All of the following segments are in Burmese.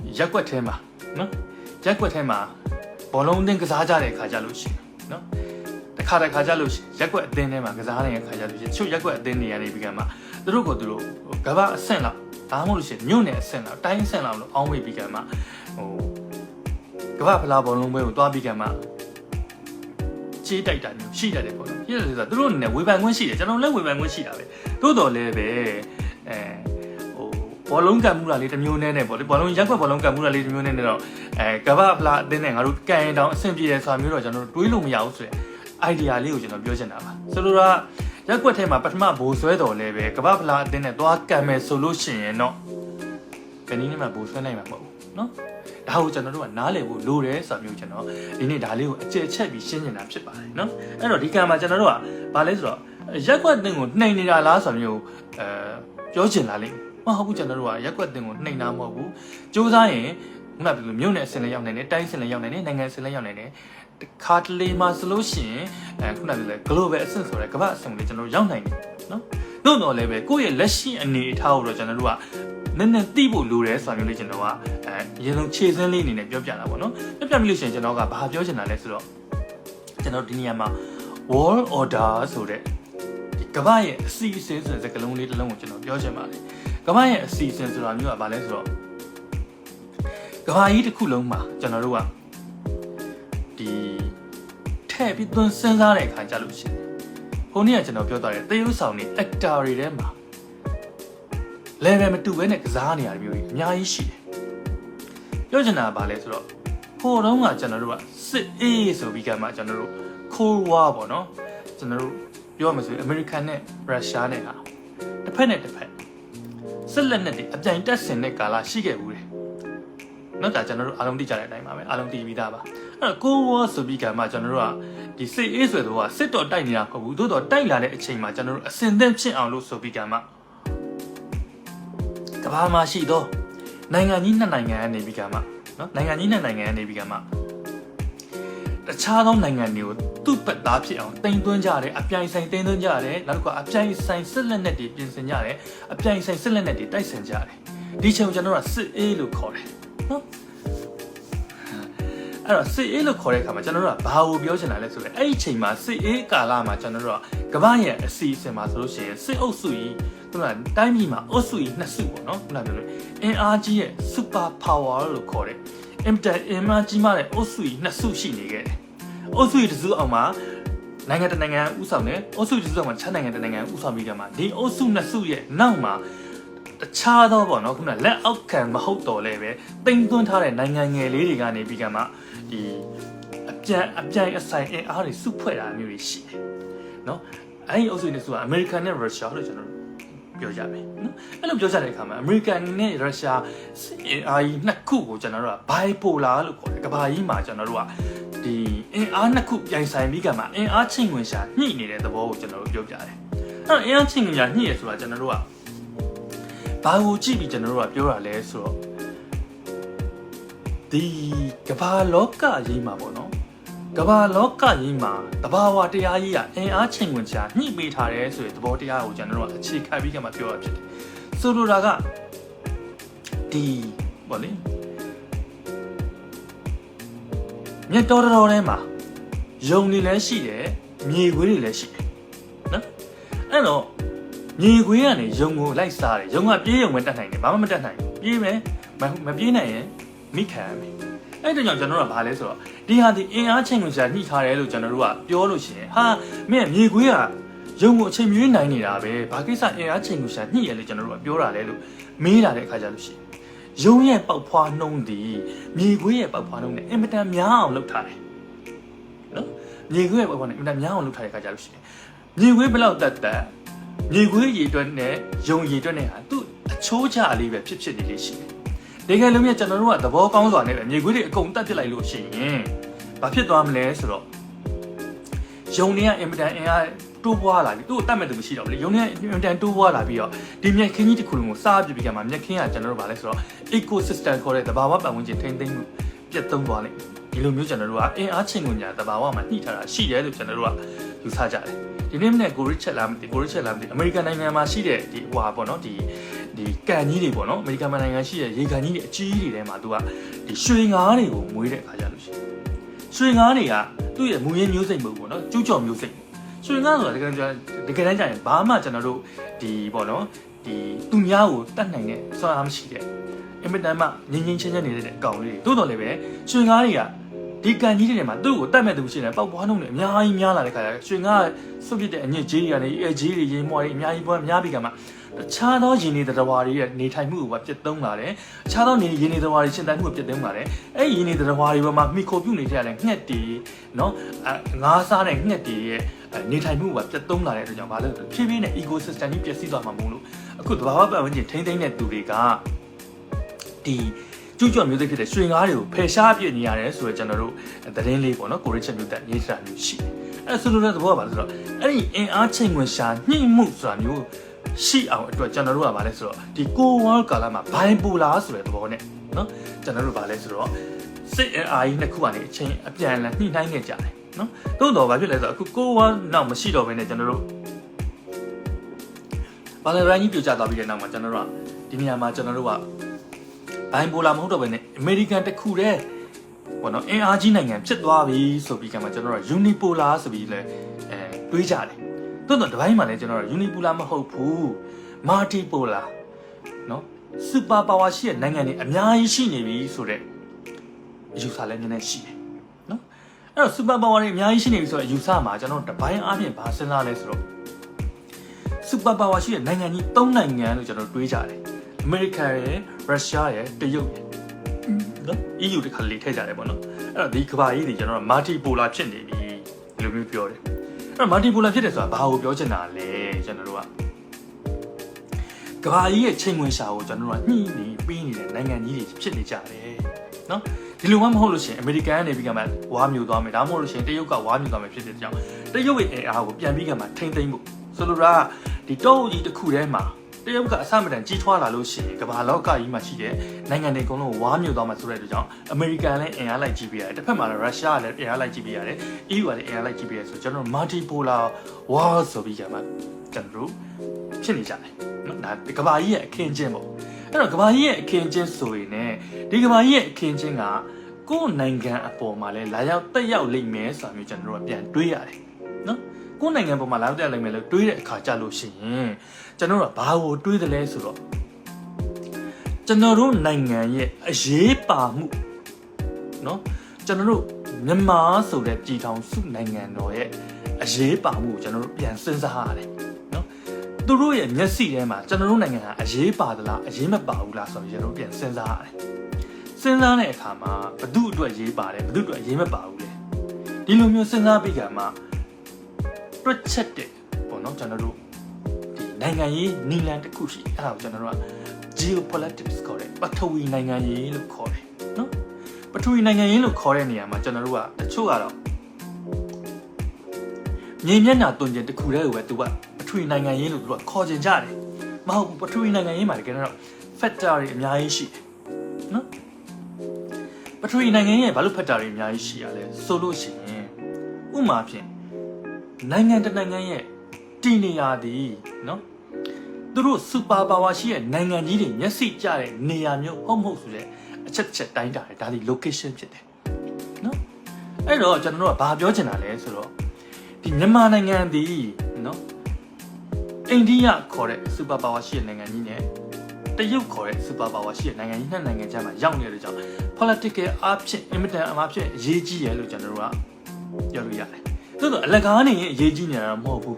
ရက်ကွက်ထဲမှာနော်ရက်ကွက်ထဲမှာဘောလုံးအသင်းကစားကြတဲ့အခါကြလို့ရှိရင်နော်တခါကြလို့ရက်ကွက်အသင်းထဲမှာကစားနေတဲ့အခါကြလို့ရှိရင်ချို့ရက်ကွက်အသင်းတွေကနေပြီးကမှသူတို့ကဘာအဆင့်လောက်ဒါမှမဟုတ်လို့ရှိရင်မြို့နယ်အဆင့်လောက်တိုင်းအဆင့်လောက်လို့အောင်းဝေးပြီးကမှကဘာဖလားဘောလုံးပွဲကိုတွားပြီးကမှချေးတိုက်တာမျိုးရှိတတ်တယ်ပေါ့နော်ရှိတယ်ဆိုတာသူတို့အနေနဲ့ဝေဖန်ခွင့်ရှိတယ်ကျွန်တော်လည်းဝေဖန်ခွင့်ရှိတာပဲသို့တော်လည်းပဲဘောလုံးကံမှုတာလေးတစ်မျိုးနဲ့ပေါ့လေဘောလုံးရက်ကွက်ဘောလုံးကံမှုတာလေးတစ်မျိုးနဲ့တော့ကဘာဖလားအသင်းနဲ့ငါတို့ကန်ရင်တောင်အဆင်ပြေတယ်ဆိုတာမျိုးတော့ကျွန်တော်တွေးလို့မရဘူးဆိုရင် idea လေးကိုကျွန်တော်ပြောချင်တာပါဆိုလိုတာရက်ကွက်ထဲမှာပထမဘိုးဆွဲတော်လဲပဲကဘာဖလားအသင်းနဲ့သွားကန်မယ်ဆိုလို့ရှိရင်တော့ကနီးနဲ့မှဘိုးဆွဲနိုင်မှာမဟုတ်ဘူးနော်ဒါကိုကျွန်တော်တို့ကနားလည်ဖို့လိုတယ်ဆိုတာမျိုးကျွန်တော်ဒီနေ့ဒါလေးကိုအကျယ်ချက်ပြီးရှင်းနေတာဖြစ်ပါတယ်နော်အဲ့တော့ဒီကံမှာကျွန်တော်တို့ကဘာလဲဆိုတော့ရက်ကွက်အသင်းကိုနှိမ်နေတာလားဆိုတာမျိုးပြောချင်လာလိမ့်မဟုတ်ဘူးကျွန်တော်တို့ကရက်ကွက်အသင်းကိုနှိမ်တာမဟုတ်ဘူးစူးစမ်းရင်ခုနကပြောလို့မြို့နယ်အဆင့်လည်းရောက်နိုင်တယ်တိုင်းအဆင့်လည်းရောက်နိုင်တယ်နိုင်ငံအဆင့်လည်းရောက်နိုင်တယ်ခါတလေမှာဆိုလို့ရှိရင်ခုနကပြောလဲ global အဆင့်ဆိုတဲ့ကမ္ဘာအဆင့်ကိုကျွန်တော်တို့ရောက်နိုင်တယ်နော်တို့တော့လည်းပဲကိုယ့်ရဲ့လက်ရှိအနေအထားကိုတော့ကျွန်တော်တို့ကနည်းနည်းသိဖို့လိုတယ်ဆိုတာမျိုးလေးကျွန်တော်ကအရင်ဆုံးခြေစင်းလေးအနေနဲ့ပြောပြတာပေါ့နော်ပြောပြမိလို့ရှိရင်ကျွန်တော်ကဘာပြောချင်တာလဲဆိုတော့ကျွန်တော်ဒီနေရာမှာ world order ဆိုတဲ့ဒီကမ္ဘာရဲ့အစီအစဉ်ဆိုတဲ့စကားလုံးလေးတစ်လုံးကိုကျွန်တော်ပြောချင်ပါတယ်ကမ္ဘာရဲ့အစီအစဉ်ဆိုတာမျိုးကဘာလဲဆိုတော့ကမ္ဘာကြီးတစ်ခုလုံးမှာကျွန်တော်တို့ကဒီထည့်ပြီးသွင်းစဉ်းစားတဲ့အခါကြလို့ရှိရင်ခုနေ့ကကျွန်တော်ပြောသွားတဲ့သရုပ်ဆောင်တွေ actor တွေထဲမှာ level မတူဘဲနဲ့ကစားနေရတဲ့မျိုးကြီးအများကြီးရှိတယ်ပြောချင်တာကဘာလဲဆိုတော့ဟိုတုန်းကကျွန်တော်တို့ကစစ်အေးဆိုပြီးကမှကျွန်တော်တို့ Cold War ပေါ့နော်ကျွန်တော်တို့ပြောရမှာဆိုရင် American နဲ့ Russia နဲ့ဟာတစ်ဖက်နဲ့တစ်ဖက်စစ်လက်နက်တွေအပြိုင်တက်ဆင်တဲ့ကာလရှိခဲ့ဘူးတယ်နော်ဒါကျွန်တော်တို့အားလုံးသိကြတဲ့အတိုင်းပါပဲအားလုံးသိပြီးသားပါအဲ့တော့ Cold War ဆိုပြီးကမှကျွန်တော်တို့ကဒီစစ်အေးဆိုတော့စစ်တော်တိုက်နေတာမဟုတ်ဘူးသို့တော်တိုက်လာတဲ့အချိန်မှာကျွန်တော်တို့အစင်သင့်ဖြစ်အောင်လို့ဆိုပြီးကမှကမ္ဘာမှာရှိသောနိုင်ငံကြီးနှစ်နိုင်ငံကနေပြီးကမှနော်နိုင်ငံကြီးနှစ်နိုင်ငံကနေပြီးကမှတခြားသောနိုင်ငံတွေကိုသူ့ဘက်သားဖြစ်အောင်တင်သွင်းကြတယ်အပြိုင်ဆိုင်တင်သွင်းကြတယ်နောက်တစ်ခါအပြိုင်ဆိုင်စစ်လက်နက်တွေပြင်ဆင်ကြတယ်အပြိုင်ဆိုင်စစ်လက်နက်တွေတိုက်ဆင်ကြတယ်ဒီချိန်ကိုကျွန်တော်တို့ကစစ်အေးလို့ခေါ်တယ်နော်အဲ့တော့စစ်အေးလို့ခေါ်တဲ့အခါမှာကျွန်တော်တို့ကဘာကိုပြောချင်တာလဲဆိုတော့အဲ့ဒီချိန်မှာစစ်အေးကာလမှာကျွန်တော်တို့ကကမ္ဘာရဲ့အစီအစဉ်မှာဆိုလို့ရှိရင်စစ်အုပ်စုကြီးခုနကတိုင်းပြည်မှာအုပ်စုကြီးနှစ်စုပေါ့နော်ခုနကပြောလို့အင်အားကြီးရဲ့ super power လို့ခေါ်တယ်အင်အားကြီးမှတဲ့အုပ်စုကြီးနှစ်စုရှိနေခဲ့တယ်အုပ်စုကြီးတစ်စုအောင်မှာနိုင်ငံတစ်နိုင်ငံဥဆောင်တယ်အုပ်စုတစ်စုအောင်မှာခြားနိုင်ငံတစ်နိုင်ငံဥဆောင်ပြီးကြမှာဒီအုပ်စုနှစ်စုရဲ့နောက်မှာတခြားသောပေါ့နော်ခုနလက်အောက်ခံမဟုတ်တော့လဲပဲတိမ်သွင်းထားတဲ့နိုင်ငံငယ်လေးတွေကနေပြီးကြမှာဒီအပြိုင်အဆိုင်အင်အားတွေစုဖွဲ့တာမျိုးတွေရှိတယ်နော်အဲ့ဒီအုပ်စုနှစ်စုကအမေရိကန်နဲ့ရုရှားလို့ကျွန်တော်ပြောကြမယ်နော်အဲ့လိုပြောကြတဲ့အခါမှာအမေရိကန်နဲ့ရုရှားအင်အားကြီးနှစ်ခုကိုကျွန်တော်တို့က bipolar လို့ခေါ်တယ်ကမ္ဘာကြီးမှာကျွန်တော်တို့ကဒီအင်အားနှစ်ခုပြိုင်ဆိုင်ပြီးကမှအင်အားချင်းဝင်ရှာညှိနေတဲ့သဘောကိုကျွန်တော်တို့ပြောပြတယ်အဲ့တော့အင်အားချင်းဝင်ရှာညှိရဆိုတာကျွန်တော်တို့ကဘာကိုကြည့်ပြီးကျွန်တော်တို့ကပြောတာလဲဆိုတော့ဒီကမ္ဘာလောကကြီးမှာပေါ့နော်ကမ္ဘာလောကကြီးမှာတဘာဝတရားကြီးကအင်အားချိန်ဝင်ချာညှိပေးထားတယ်ဆိုတဲ့သဘောတရားကိုကျွန်တော်တို့ကအခြေခံပြီးကမှပြောရဖြစ်တယ်ဆိုလိုတာကဒီပေါ့လေမြတ်တော်တော်ထဲမှာယုံနေလည်းရှိတယ်မြေခွေးတွေလည်းရှိတယ်နော်အဲ့တော့မြေခွေးကနေယုံကိုလိုက်စားတယ်ယုံကပြေးယုံပဲတတ်နိုင်တယ်ဘာမှမတတ်နိုင်ဘူးပြေးမယ်မပြေးနိုင်ရင်မိခံရမယ်အဲ့ဒါကြောင့်ကျွန်တော်တို့ကဘာလဲဆိုတော့ဒီဟာဒီအင်အားချိန်ကိုရှာညှိထားတယ်လို့ကျွန်တော်တို့ကပြောလို့ရှိရင်ဟာမင်းမြေခွေးကယုံကိုအချိန်မြွေးနိုင်နေတာပဲဘာကိစ္စအင်အားချိန်ကိုရှာညှိရလဲကျွန်တော်တို့ကပြောတာလဲလို့မေးလာတဲ့အခါကျလို့ရှိရင်ယုံရဲ့ပေါက်ဖွားနှုံးသည်မြေခွေးရဲ့ပေါက်ဖွားနှုံးနဲ့အင်မတန်များအောင်လုပ်ထားတယ်နော်မြေခွေးရဲ့ပေါက်ဖွားနဲ့အင်မတန်များအောင်လုပ်ထားတဲ့အခါကျလို့ရှိရင်မြေခွေးဘယ်လောက်တက်မြေခွေးရေတွက်နဲ့ယုံရေတွက်နဲ့ဟာသူ့အချိုးချလေးပဲဖြစ်နေလေးရှိတယ်တကယ်လို့မြတ်ကျွန်တော်တို့ကသဘောကောင်းစွာနဲ့ပဲမြေခွေးတွေအကုန်တတ်ပြစ်လိုက်လို့ရှိရင်ဘာဖြစ်သွားမလဲဆိုတော့ယုံနေကအင်မတန်အင်အားတိုးပွားလာပြီသူ့ကိုတတ်မဲ့သူမရှိတော့ဘူးလေယုံနေကအင်မတန်တိုးပွားလာပြီးတော့ဒီမြက်ခင်းကြီးတစ်ခုလုံးကိုစားပြပြီးကြမှာမြက်ခင်းကကျွန်တော်တို့ဗာလဲဆိုတော့ ecosystem ခေါ်တဲ့သဘာဝပတ်ဝန်းကျင်ထိန်းသိမ်းမှုပြတ်သုံးသွားလိမ့်မယ်ဒီလိုမျိုးကျွန်တော်တို့ကအင်အားချင်းကိုညာသဘာဝမှာနှိထားတာရှိတယ်လို့ကျွန်တော်တို့ကယူဆကြတယ်ဒီနေ့မနေ့ကိုရစ်ချက်လာမသိအမေရိကန်နိုင်ငံမှာရှိတဲ့ဒီဟွာပေါ့နော်ဒီ ဒီကန်ကြီးတွေပေါ့နော်အမေရိကန်နိုင်ငံရှိတဲ့ရေကန်ကြီးတွေအကြီးတွေထဲမှာသူကဒီရွှေငါးတွေကိုမွေးတဲ့အခါကြလို့ရှိရင်ရွှေငါးတွေကသူ့ရဲ့မူရင်းမျိုးစိတ်မဟုတ်ဘူးနော်ကျူးကျော်မျိုးစိတ်ရွှေငါးဆိုတာတကယ်တမ်းကျရင်ဘာမှကျွန်တော်တို့ဒီပေါ့နော်ဒီသူများကိုတတ်နိုင်တဲ့စွမ်းအားမရှိတဲ့အင်မတန်မှငင်းငင်းချင်းချင်းနေတဲ့အကောင်လေးတွေတိုးတော်လည်းပဲရွှေငါးတွေကဒီကန်ကြီးတွေမှာသူ့ကိုတတ်မဲ့သူရှိတယ်ပေါက်ပွားနှုံတွေအများကြီးများလာတဲ့ခါကျရွှေငါးစွန့်ပစ်တဲ့အညစ်အကြေးတွေကနေအဲကြေးတွေရေမွှားတွေအများကြီးပွားများပြီးကမှတခြားသောရင်းနေသတ္တဝါတွေရဲ့နေထိုင်မှုကိုပြတ်သုံးလာတယ်။အခြားသောရင်းနေသတ္တဝါတွေရှင်းတိုင်းမှုကိုပြတ်သုံးလာတယ်။အဲ့ရင်းနေသတ္တဝါတွေပေါ်မှာမိခိုပြုတ်နေကြတဲ့ငှက်တွေနော်ငါးစားတဲ့ငှက်တွေရဲ့နေထိုင်မှုကိုပြတ်သုံးလာတဲ့အတွက်ကြောင့်ဘာလို့လဲဖြည်းဖြည်းနဲ့ ecosystem ကြီးပျက်စီးသွားမှာမဟုတ်လို့အခုသဘာဝပတ်ဝန်းကျင်ထိန်းသိမ်းတဲ့သူတွေကဒီကျူးကျော်မျိုးစိတ်ဖြစ်တဲ့ရွှေငါးတွေကိုဖယ်ရှားပြစ်နေရတယ်ဆိုတော့ကျွန်တော်တို့သတင်းလေးပေါ့နော်ကိုရစ်ချက်မျိုးတက်ရေးထားမျိုးရှိတယ်။အဲ့ဆိုလိုတဲ့သဘောကဘာလဲဆိုတော့အဲ့ဒီအင်အားချိန်ဝင်ရှာညှိမှုဆိုတာမျိုးရှိအောင်အတွက်ကျွန်တော်တို့ကဗာလဲဆိုတော့ဒီကိုဝါကာလာမှာဘိုင်ပူလာဆိုတဲ့သဘောနဲ့နော်ကျွန်တော်တို့ဗာလဲဆိုတော့စစ်အာကြီးနှစ်ခုကနေအချင်းအပြန်အလှန်ညှိနှိုင်းခဲ့ကြတယ်နော်သို့တော်ဘာဖြစ်လဲဆိုတော့အခုကိုဝါနောက်မရှိတော့ဘဲနဲ့ကျွန်တော်တို့ဘာလဲရိုင်းကြီးပြကြသွားပြီးတဲ့နောက်မှာကျွန်တော်တို့ကဒီနေရာမှာကျွန်တော်တို့ကဘိုင်ပူလာမဟုတ်တော့ဘဲနဲ့အမေရိကန်တစ်ခုတည်းပေါ့နော်အင်အားကြီးနိုင်ငံဖြစ်သွားပြီဆိုပြီးကမှကျွန်တော်တို့ကယူနီပိုလာဆိုပြီးလဲတွေးကြတယ်တိုးတော့ဒီဘိုင်းမှာလည်းကျွန်တော်တို့ယူနီပူလာမဟုတ်ဘူးမာတီပူလာနော်စူပါပါဝါရှိတဲ့နိုင်ငံတွေအများကြီးရှိနေပြီဆိုတော့အယူဆလည်းနည်းနည်းရှိတယ်နော်အဲ့တော့စူပါပါဝါတွေအများကြီးရှိနေပြီဆိုတော့အယူဆမှာကျွန်တော်တို့ဒီဘိုင်းအားဖြင့်ဘာစဉ်းစားလဲဆိုတော့စူပါပါဝါရှိတဲ့နိုင်ငံကြီး၃နိုင်ငံလို့ကျွန်တော်တို့တွေးကြတယ်အမေရိကန်ရယ်ရုရှားရယ်တရုတ်ရယ်နော် EU တခါလေထည့်ကြတယ်ပေါ့နော်အဲ့တော့ဒီကမ္ဘာကြီးတွေကျွန်တော်တို့မာတီပူလာဖြစ်နေပြီလို့မျိုးပြောတယ်အဲ့မာတီပူလာဖြစ်တယ်ဆိုတာဘာကိုပြောချင်တာလဲကျွန်တော်တို့ကကဘာကြီးရဲ့ချိန်ဝင်ရှာကိုကျွန်တော်တို့ကညှိနေပေးနေတဲ့နိုင်ငံကြီးတွေဖြစ်နေကြတယ်နော်ဒီလိုမှမဟုတ်လို့ရှိရင်အမေရိကန်ကနေပြီးကမှဝါမျိုးသွားမယ်ဒါမှမဟုတ်လို့ရှိရင်တရုတ်ကဝါမျိုးသွားမယ်ဖြစ်တဲ့ကြောင့်တရုတ်ရဲ့အင်အားကိုပြန်ပြီးကမှထိမ့်သိမ့်ဖို့ဆိုလိုတာဒီတောအုပ်ကြီးတစ်ခုထဲမှာတရုတ်ကအစမတန်ကြီးထွားလာလို့ရှိရင်ကမ္ဘာလောကကြီးမှာရှိတဲ့နိုင်ငံတွေအကုန်လုံးဝါမျိုးသွားမှဆိုတဲ့အတွက်ကြောင့်အမေရိကန်လည်းအင်အားလိုက်ကြီးပေးရတယ်တစ်ဖက်မှာလည်းရုရှားလည်းအင်အားလိုက်ကြီးပေးရတယ် EU ကလည်းအင်အားလိုက်ကြီးပေးရဆိုကျွန်တော်မာတီပိုလာဝါဆိုပြီးကြမှာကျွန်တော်တို့ဖြစ်နေကြတယ်နော်ဒါကမ္ဘာကြီးရဲ့အခင်းကျင်းပေါ့အဲ့တော့ကမ္ဘာကြီးရဲ့အခင်းကျင်းဆိုရင်ねဒီကမ္ဘာကြီးရဲ့အခင်းကျင်းကကိုယ်နိုင်ငံအပေါ်မှာလည်းလာရောက်တက်ရောက်လိမ့်မယ်ဆိုတာမျိုးကျွန်တော်တို့ကပြန်တွေးရတယ်နော်ကိုယ်နိုင်ငံပေါ်မှာလာရောက်တက်လိမ့်မယ်လို့တွေးတဲ့အခါကြလို့ရှိရင်ကျွန်တော်တို့ကဘာကိုတွေးတယ်လဲဆိုတော့ကျွန်တော်တို့နိုင်ငံရဲ့အရေးပါမှုเนาะကျွန်တော်တို့မြန်မာဆိုတဲ့ပြည်ထောင်စုနိုင်ငံတော်ရဲ့အရေးပါမှုကိုကျွန်တော်တို့ပြန်စဉ်းစားရတယ်เนาะသူတို့ရဲ့မျက်စိထဲမှာကျွန်တော်တို့နိုင်ငံဟာအရေးပါသလားအရေးမပါဘူးလားဆိုတော့ကျွန်တော်တို့ပြန်စဉ်းစားရတယ်စဉ်းစားတဲ့အခါမှာဘသူ့အတွက်ရေးပါတယ်ဘသူ့အတွက်အရေးမပါဘူးလေဒီလိုမျိုးစဉ်းစားပြီးကြမှာတွက်ချက်တဲ့ပေါ့เนาะကျွန်တော်တို့ဒီနိုင်ငံရေးနီလန်တစ်ခုရှိအဲ့ဒါကိုကျွန်တော်တို့ကgeopolitics ခေါ်တယ်ပထဝီနိုင်ငံရေးလို့ခေါ်တယ်နော်ပထဝီနိုင်ငံရေးလို့ခေါ်တဲ့နေရာမှာကျွန်တော်တို့ကတချို့ကတော့မြေမျက်နှာတွင်ကျင်တစ်ခုတည်းကိုပဲသူကပထဝီနိုင်ငံရေးလို့သူကခေါ်ကျင်ကြတယ်မဟုတ်ဘူးပထဝီနိုင်ငံရေးမှာတကယ်တော့ factor တွေအများကြီးရှိတယ်နော်ပထဝီနိုင်ငံရေးဘာလို့ factor တွေအများကြီးရှိရလဲဆိုလို့ရှိရင်ဥပမာဖြင့်နိုင်ငံတစ်နိုင်ငံရဲ့တည်နေရာဒီနော်သူတို့စူပါပါဝါရှိတဲ့နိုင်ငံကြီးတွေမျက်စိကျတဲ့နေရာမျိုးဟုတ်မဟုတ်ဆိုတဲ့အချက်တိုင်းတာတယ်ဒါဒီ location ဖြစ်တယ်နော်အဲ့တော့ကျွန်တော်တို့ကဘာပြောချင်တာလဲဆိုတော့ဒီမြန်မာနိုင်ငံဒီနော်အိန္ဒိယခေါ်တဲ့စူပါပါဝါရှိတဲ့နိုင်ငံကြီးနဲ့တရုတ်ခေါ်တဲ့စူပါပါဝါရှိတဲ့နိုင်ငံကြီးနှစ်နိုင်ငံကြားမှာရောက်နေတဲ့ကြောင့် political အဖြစ် immediate အဖြစ်အရေးကြီးရလို့ကျွန်တော်တို့ကပြောလို့ရတယ်သို့တော့အလကားနေရင်အရေးကြီးနေတာတော့မဟုတ်ဘူး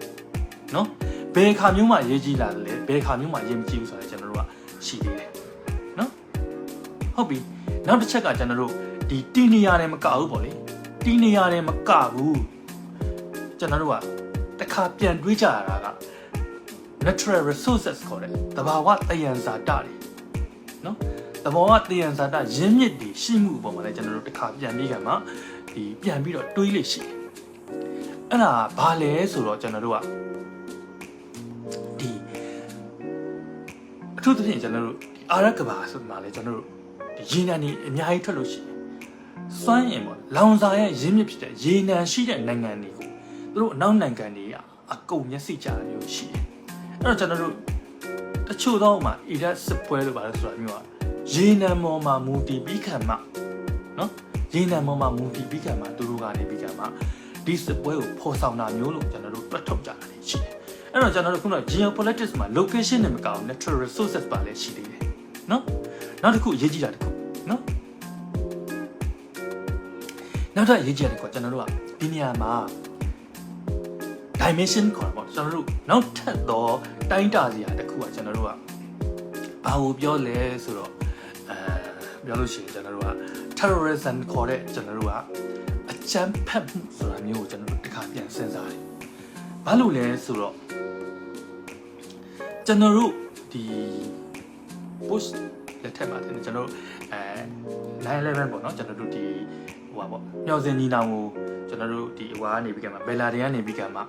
နော်ဘယ်ခါမျိုးမှရေးကြည့်လာတယ်လဲဘယ်ခါမျိုးမှရေးမကြည့်ဘူးဆိုတော့ကျွန်တော်တို့ကရှိသေးတယ်နော်ဟုတ်ပြီနောက်တစ်ချက်ကကျွန်တော်တို့ဒီတီနေရာတွေမကဘူးပေါ့လေတီနေရာတွေမကဘူးကျွန်တော်တို့ကတစ်ခါပြန်တွေးကြရတာက natural resources ခေါ်တယ်သဘာဝသယံဇာတတွေနော်သဘာဝသယံဇာတရင်းမြစ်တွေရှိမှုအပေါ်မှာလည်းကျွန်တော်တို့တစ်ခါပြန်ပြီးကမှဒီပြန်ပြီးတော့တွေးလို့ရှိတယ်အဲ့ဒါဘာလဲဆိုတော့ကျွန်တော်တို့ကအထူးသဖြင့်ကျွန်တော်တို့အာရကဘာဆိုမှလည်းကျွန်တော်တို့ဒီရေနံတွေအများကြီးထွက်လို့ရှိတယ်။စွမ်းအင်ပေါ့လောင်စာရဲ့ရင်းမြစ်ဖြစ်တဲ့ရေနံရှိတဲ့နိုင်ငံတွေကိုသူတို့အနောက်နိုင်ငံတွေကအကုန်မျက်စိကျတာမျိုးရှိတယ်။အဲ့တော့ကျွန်တော်တို့ တချို့တော့မှအီရတ်စစ်ပွဲလို့ပါလဲဆိုတာမျိုးကရေနံမော်မှာမူတည်ပြီးခံမှနော်ရေနံမော်မှာမူတည်ပြီးခံမှသူတို့ကနေပြီးခံမှဒီစစ်ပွဲကိုဖော်ဆောင်တာမျိုးလို့ကျွန်တော်တို့တွက်ထုတ်ကြတာရှိတယ်အဲ့တော့ကျွန်တော်တို့ခုနက geopolitics မှာ location နဲ့မကောင်း natural resources ပါလဲရှိသေးတယ်နော်နောက်တစ်ခုအရေးကြီးတာတစ်ခုနော်နောက်တစ်အရေးကြီးတာတစ်ခုကျွန်တော်တို့ကဒီနေရာမှာ dimension ခေါ်တာပေါ့ကျွန်တော်တို့နောက်ထပ်သောတိုင်းတာစရာတစ်ခုကကျွန်တော်တို့ကဘာကိုပြောလဲဆိုတော့ပြောလို့ရှိရင်ကျွန်တော်တို့က terrorism ခေါ်တဲ့ကျွန်တော်တို့ကအကြမ်းဖက်မှုဆိုတာမျိုးကိုကျွန်တော်တို့တစ်ခါပြန်စဉ်းစားတယ်ဘာလို့လဲဆိုတော့ကျွန်တော်တို့ဒီ post လက်ထက်မှာကျွန်တော်တို့9/11ပေါ့နော်ကျွန်တော်တို့ဒီဟိုပါပေါ့မျောစင်ညီနောင်ကိုကျွန်တော်တို့ဒီဟိုကနေပြီးကမှဘယ်လာတွေကနေပြီးကမ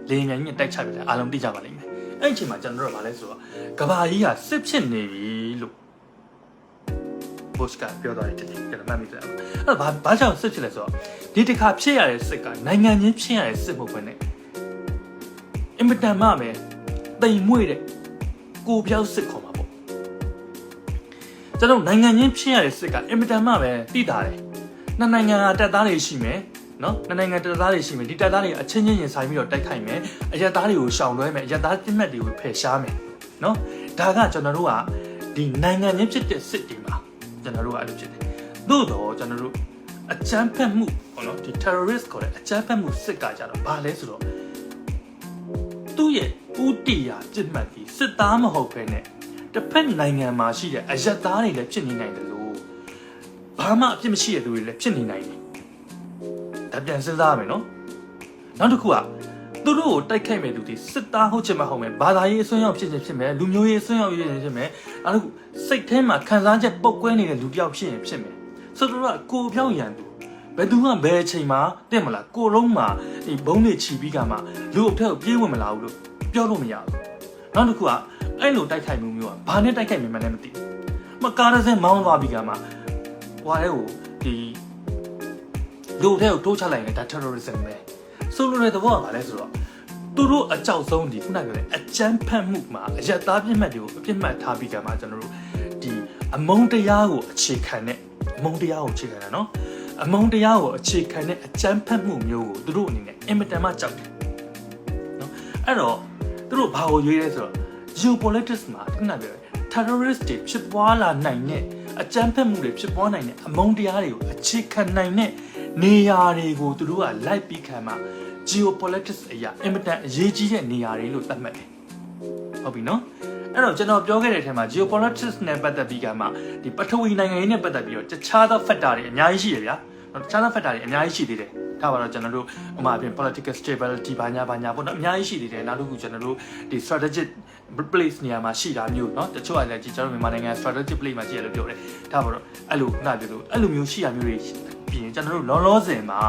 ှလေမြန်ကြီးတိုက်ချပြတယ်အားလုံးသိကြပါလိမ့်မယ်အဲ့ဒီအချိန်မှာကျွန်တော်တို့ကဘာလဲဆိုတော့ကဘာကြီးကစစ်ဖြစ်နေပြီလို့ post ကပြောသွားတယ်ကျွန်တော်မှတ်မိတယ်အဲ့တော့ဘာကြောင့်စစ်ဖြစ်လဲဆိုတော့ဒီတစ်ခါဖြစ်ရတဲ့စစ်ကနိုင်ငံချင်းဖြစ်ရတဲ့စစ်မဟုတ်ဘဲနဲ့အင်မတန်မှပဲတိမ်မွေ့တဲ့ကိုပြောက်စစ်ခေါ်မှာပေါ့ကျွန်တော်နိုင်ငံချင်းဖြစ်ရတဲ့စစ်ကအင်မတန်မှပဲတိတာတယ်နှစ်နိုင်ငံကတပ်သားတွေရှိမယ်နော်နှစ်နိုင်ငံတပ်သားတွေရှိမယ်ဒီတပ်သားတွေအချင်းချင်းရင်ဆိုင်ပြီးတော့တိုက်ခိုက်မယ်အရက်သားတွေကိုရှောင်လွှဲမယ်အရက်သားပြစ်မှတ်တွေကိုဖယ်ရှားမယ်နော်ဒါကကျွန်တော်တို့ကဒီနိုင်ငံချင်းဖြစ်တဲ့စစ်တွေမှာကျွန်တော်တို့ကအဲ့လိုဖြစ်တယ်သို့တော့ကျွန်တော်တို့အကြမ်းဖက်မှုပေါ့နော်ဒီ terrorist ခေါ်တဲ့အကြမ်းဖက်မှုစစ်ကကြတော့ဘာလဲဆိုတော့သူ့ရဲ့ဥတီယာပြစ်မှတ်ပြီးစစ်သားမဟုတ်ဘဲနဲ့တစ်ဖက်နိုင်ငံမှာရှိတဲ့အရက်သားတွေလည်းဖြစ်နေနိုင်တယ်လို့ဘာမှအပြစ်မရှိတဲ့လူတွေလည်းဖြစ်နေနိုင်တယ်ဒါပြန်စဉ်းစားရမယ်နော်နောက်တစ်ခုကသူတို့ကိုတိုက်ခိုက်မဲ့သူဒီစစ်သားဟုတ်ချင်မဟုတ်မယ်ဘာသာရေးအစွန်းရောက်ဖြစ်ခြင်းဖြစ်မယ်လူမျိုးရေးအစွန်းရောက်ဖြစ်ခြင်းဖြစ်မယ်နောက်တစ်ခုစိတ်ထဲမှာခံစားချက်ပုတ်ကွဲနေတဲ့လူတစ်ယောက်ဖြစ်ရင်ဖြစ်မယ်ဆိုတော့ကိုဖြောင်းရန်သူဘယ်သူမှဘယ်အချိန်မှာတင့်မလားကိုလုံးမှာဒီဘုံတွေချီပြီးကမှလူအထက်ကိုပြေးဝင်မလာဘူးလို့ပြောလို့မရဘူးနောက်တစ်ခုကအဲ့လိုတိုက်ခိုက်မှုမျိုးကဘာနဲ့တိုက်ခိုက်မှန်းလည်းမသိဘူးမကားရစင်းမောင်းသွားပြီးကမှဟွာတဲ့ကိုဒီလူအထက်ကိုတိုးချလိုက်ရင်ဒါ terrorism ပဲဆိုလိုတဲ့သဘောကဘာလဲဆိုတော့သူတို့အကြောက်ဆုံးဒီခုနကပြောတဲ့အကြမ်းဖက်မှုမှာအရက်သားပြစ်မှတ်တွေကိုအပြစ်မှတ်ထားပြီးကမှကျွန်တော်တို့ဒီအမုန်းတရားကိုအခြေခံတဲ့အမုန်းတရားကိုအခြေခံတာနော်အမုန်းတရားကိုအခြေခံတဲ့အကြမ်းဖက်မှုမျိုးကိုသူတို့အနေနဲ့အင်မတန်မှကြောက်တယ်နော်အဲ့တော့သူတို့ဘာကိုရွေးလဲဆိုတော့ geopolitics မှာခုနကပြောတဲ့ terrorist တွေဖြစ်ပွားလာနိုင်တဲ့အကြမ်းဖက်မှုတွေဖြစ်ပွားနိုင်တဲ့အမုန်းတရားတွေကိုအခြေခံနိုင်တဲ့နေရာတွေကိုသူတို့ကလိုက်ပြီးခံမှာ geopolitics အရာအင်မတန်အရေးကြီးတဲ့နေရာတွေလို့သတ်မှတ်တယ်ဟုတ်ပြီနော်အဲ့တော့ကျွန်တော်ပြောခဲ့တဲ့အထက်မှာ geopolitics နဲ့ပတ်သက်ပြီးကမှဒီပထဝီနိုင်ငံရေးနဲ့ပတ်သက်ပြီးတော့တခြားသော factor တွေအများကြီးရှိတယ်ဗျာတခြားသော factor တွေအများကြီးရှိသေးတယ်ဒါပါတော့ကျွန်တော်တို့ဥပမာအပြင် political stability ဘာညာပေါ့နော်အများကြီးရှိသေးတယ်နောက်တစ်ခုကျွန်တော်တို့ဒီ strategic place နေရာမှာရှိတာမျိုးเนาะတချို့ကလည်းဒီကျွန်တော်မြန်မာနိုင်ငံ strategic place မှာရှိရလို့ပြောတယ်ဒါပါတော့အဲ့လိုခုနပြောလို့အဲ့လိုမျိုးရှိရမျိုးတွေပြီးရင်ကျွန်တော်တို့လောလောဆယ်မှာ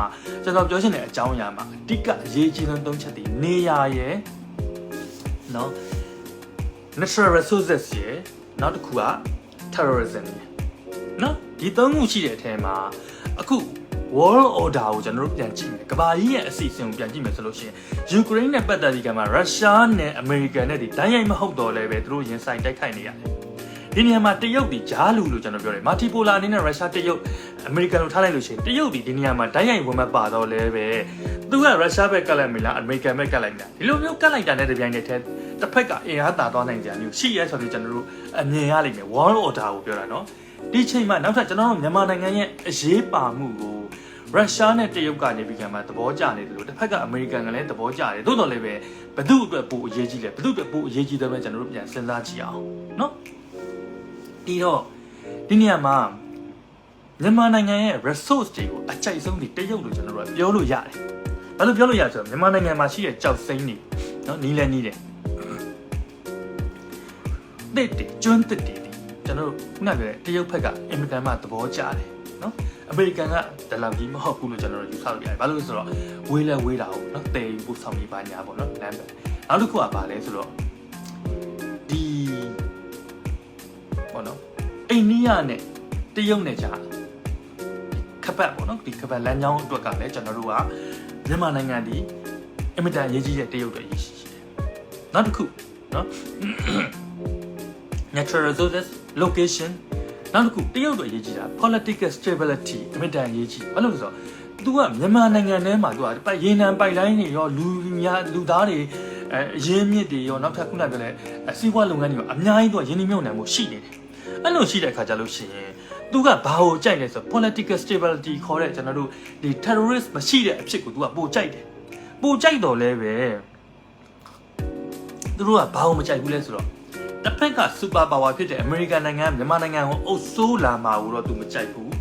ကျွန်တော်ပြောချင်တဲ့အကြောင်းအရာမှာအဓိကအရေးကြီးဆုံး၃ချက်ဒီနေရာရယ်เนาะ natural resources ရယ်နောက်တစ်ခုက terrorism ရယ်เนาะဒီ၃ခုရှိတဲ့အထဲမှာအခု world order ကိုကျွန်တော်တို့ပြန်ကြည့်မယ်ကမ္ဘာကြီးရဲ့အစီအစဉ်ကိုပြန်ကြည့်မယ်ဆိုလို့ရှိရင်ယူကရိန်းနဲ့ပတ်သက်ပြီးကမှရုရှားနဲ့အမေရိကန်နဲ့ဒီတိုင်းရိုက်မဟုတ်တော့လည်းပဲသူတို့ရင်ဆိုင်တိုက်ခိုက်နေရတယ်ဒီနေရာမှာတရုတ်ဒီဂျားလူလို့ကျွန်တော်ပြောတယ်မာတီပိုလာအနေနဲ့ရုရှားတရုတ်အမေရိကန်လို့ထားလိုက်လို့ရှိရင်တရုတ်ဒီနေရာမှာတိုင်းရိုက်ဝင်မပါတော့လည်းပဲသူကရုရှားဘက်ကလိုက်မလားအမေရိကန်ဘက်ကလိုက်မလားဒီလိုမျိုးကတ်လိုက်တာနဲ့တပြိုင်တည်းတစ်ဖက်ကအင်အားတာသွားနိုင်ကြမျိုးရှိရဲဆိုပြီးကျွန်တော်တို့အမြင်ရလိမ့်မယ် world order ကိုပြောတာနော်ဒီချိန်မှာနောက်ထပ်ကျွန်တော်တို့မြန်မာနိုင်ငံရဲ့အရေးပါမှုကိုရုရှားနဲ့တရုတ်ကနေပြီးကမှသဘောကျနေတယ်လို့တစ်ဖက်ကအမေရိကန်ကလည်းသဘောကျတယ်သို့တော်လည်းပဲဘယ်သူ့အတွက်ပိုအရေးကြီးလဲဘယ်သူ့အတွက်ပိုအရေးကြီးတယ်ပဲကျွန်တော်တို့ပြန်စဉ်းစားကြည့်အောင်နော်ဒီတော့ဒီနေရာမှာမြန်မာနိုင်ငံရဲ့ resource တွေကိုအကြိုက်ဆုံးဒီတရုတ်လို့ကျွန်တော်တို့ပြောလို့ရတယ်ဘာလို့ပြောလို့ရဆိုတော့မြန်မာနိုင်ငံမှာရှိတဲ့ကြောက်စိမ့်တွေနော်နီးလဲနီးတယ်တစ်တွေကျွန်းတစ်တွေကျွန်တော်တို့ခုနကပြောတဲ့တရုတ်ဘက်ကအင်မတန်မှသဘောကျတယ်နော်အမေရိကန်ကဒလန်ကြီးမဟုတ်ဘူးလို့ကျွန်တော်တို့ယူဆလို့ရတယ်ဘာလို့လဲဆိုတော့ဝေးလဲဝေးတာဟုတ်နော်တည်ယူဖို့ဆောင်ပြီးပါညာပေါ့နော်လမ်းပဲနောက်တစ်ခုကဘာလဲဆိုတော့ဒီပေါ့နော်အိန္ဒိယနဲ့တရုတ်နဲ့ကြာခပတ်ပေါ့နော်ဒီခပတ်လမ်းကြောင်းအတွက်ကလည်းကျွန်တော်တို့ကမြန်မာနိုင်ငံဒီအင်မတန်အရေးကြီးတဲ့တရုတ်တွေရရှိတယ်နောက်တစ်ခုနော် natural resources location နောက်တစ်ခုတရုတ်တို့အရေးကြီးတာ political stability အမြင့်တမ်းအရေးကြီးဘာလို့လဲဆိုတော့ तू ကမြန်မာနိုင်ငံထဲမှာ तू ကရေနံပိုက်လိုင်းတွေရောလူသားတွေရင်းမြစ်တွေရောနောက်ထပ်ခုနပြောလဲစီးပွားလုပ်ငန်းတွေရောအများကြီး तू ရင်းနှီးမြှုပ်နှံမှုရှိနေတယ်အဲ့လိုရှိတဲ့အခါကျလို့ရှိရင် तू ကဘာကိုကြိုက်လဲဆိုတော့ political stability ခေါ်တဲ့ကျွန်တော်တို့ဒီ terrorist မရှိတဲ့အဖြစ်ကို तू ကပိုကြိုက်တယ်ပိုကြိုက်တော့လဲပဲသူတို့ကဘာကိုမကြိုက်ဘူးလဲဆိုတော့တစ်ဖက်က super power ဖြစ်တဲ့အမေရိကန်နိုင်ငံမြန်မာနိုင်ငံကိုအုပ်စိုးလာမှာကိုတော့ तू မကြိုက်ဘူး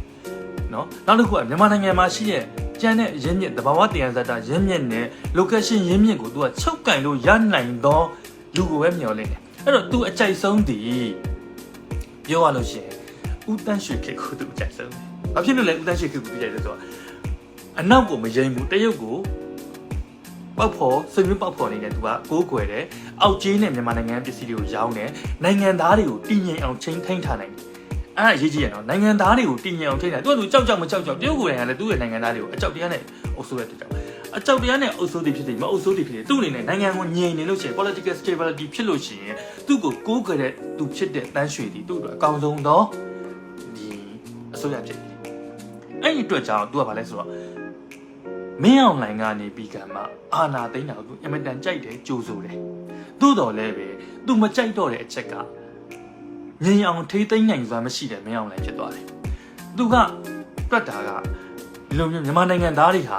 เนาะနောက်တစ်ခုကမြန်မာနိုင်ငံမှာရှိတဲ့ကျန်တဲ့ရင်းမြစ်တဘာဝတရားစတာရင်းမြစ်နဲ့ location ရင်းမြစ်ကို तू ကချုပ်ကင်လို့ရနိုင်တော့လူကိုပဲမျှော်လင့်တယ်အဲ့တော့ तू အကြိုက်ဆုံးဒီပြောရလို့ရှိရင်ဦးတန်းရွှေခေတ်ကို तू အကြိုက်ဆုံးဘာဖြစ်လို့လဲဦးတန်းရွှေခေတ်ကို तू ကြိုက်တယ်ဆိုတော့အနောက်ကိုမယိမ်းဘူးတရုတ်ကိုပေါက်ဖို့ဆွေမျိုးပေါက်ဖို့နေတယ် तू ကကိုးကွယ်တယ်အောက်ကြီးနဲ့မြန်မာနိုင်ငံပစ္စည်းတွေကိုရောင်းတယ်နိုင်ငံသားတွေကိုတည်ငြိမ်အောင်ချိန်ထိန်းထားနိုင်တယ်အဲ့ဒါအရေးကြီးရနော်နိုင်ငံသားတွေကိုတည်ငြိမ်အောင်ထိန်းထားသူကသူကြောက်မကြောက်တရုတ်ကိုယ်တိုင်ကလည်းသူ့ရဲ့နိုင်ငံသားတွေကိုအကြောက်တရားနဲ့အုပ်စိုးရတဲ့ကြောက်အကြောက်တရားနဲ့အုပ်စိုးသည်ဖြစ်တယ်မအုပ်စိုးသည်ဖြစ်တယ်သူ့အနေနဲ့နိုင်ငံကိုငြိမ်နေလို့ရှိရင် political stability ဖြစ်လို့ရှိရင်သူ့ကိုကိုးကွယ်တဲ့သူဖြစ်တဲ့တန်းရွှေတီသူ့အတွက်အကောင်းဆုံးသောဒီအစိုးရဖြစ်တယ်အဲ့ဒီအတွက်ကြောင့် तू ကဘာလဲဆိုတော့မင်းအောင်လှိုင်ကနေပြီးကမှအာနာသိန်းတာကိုအင်မတန်ကြိုက်တယ်ကြိုးဆိုတယ်သို့တော်လည်းပဲ तू မကြိုက်တော့တဲ့အချက်ကငြိမ်အောင်ထိသိမ်းနိုင်စွာမရှိတဲ့မင်းအောင်လှိုင်ဖြစ်သွားတယ်။ तू ကတွက်တာကဒီလိုမျိုးမြန်မာနိုင်ငံသားတွေဟာ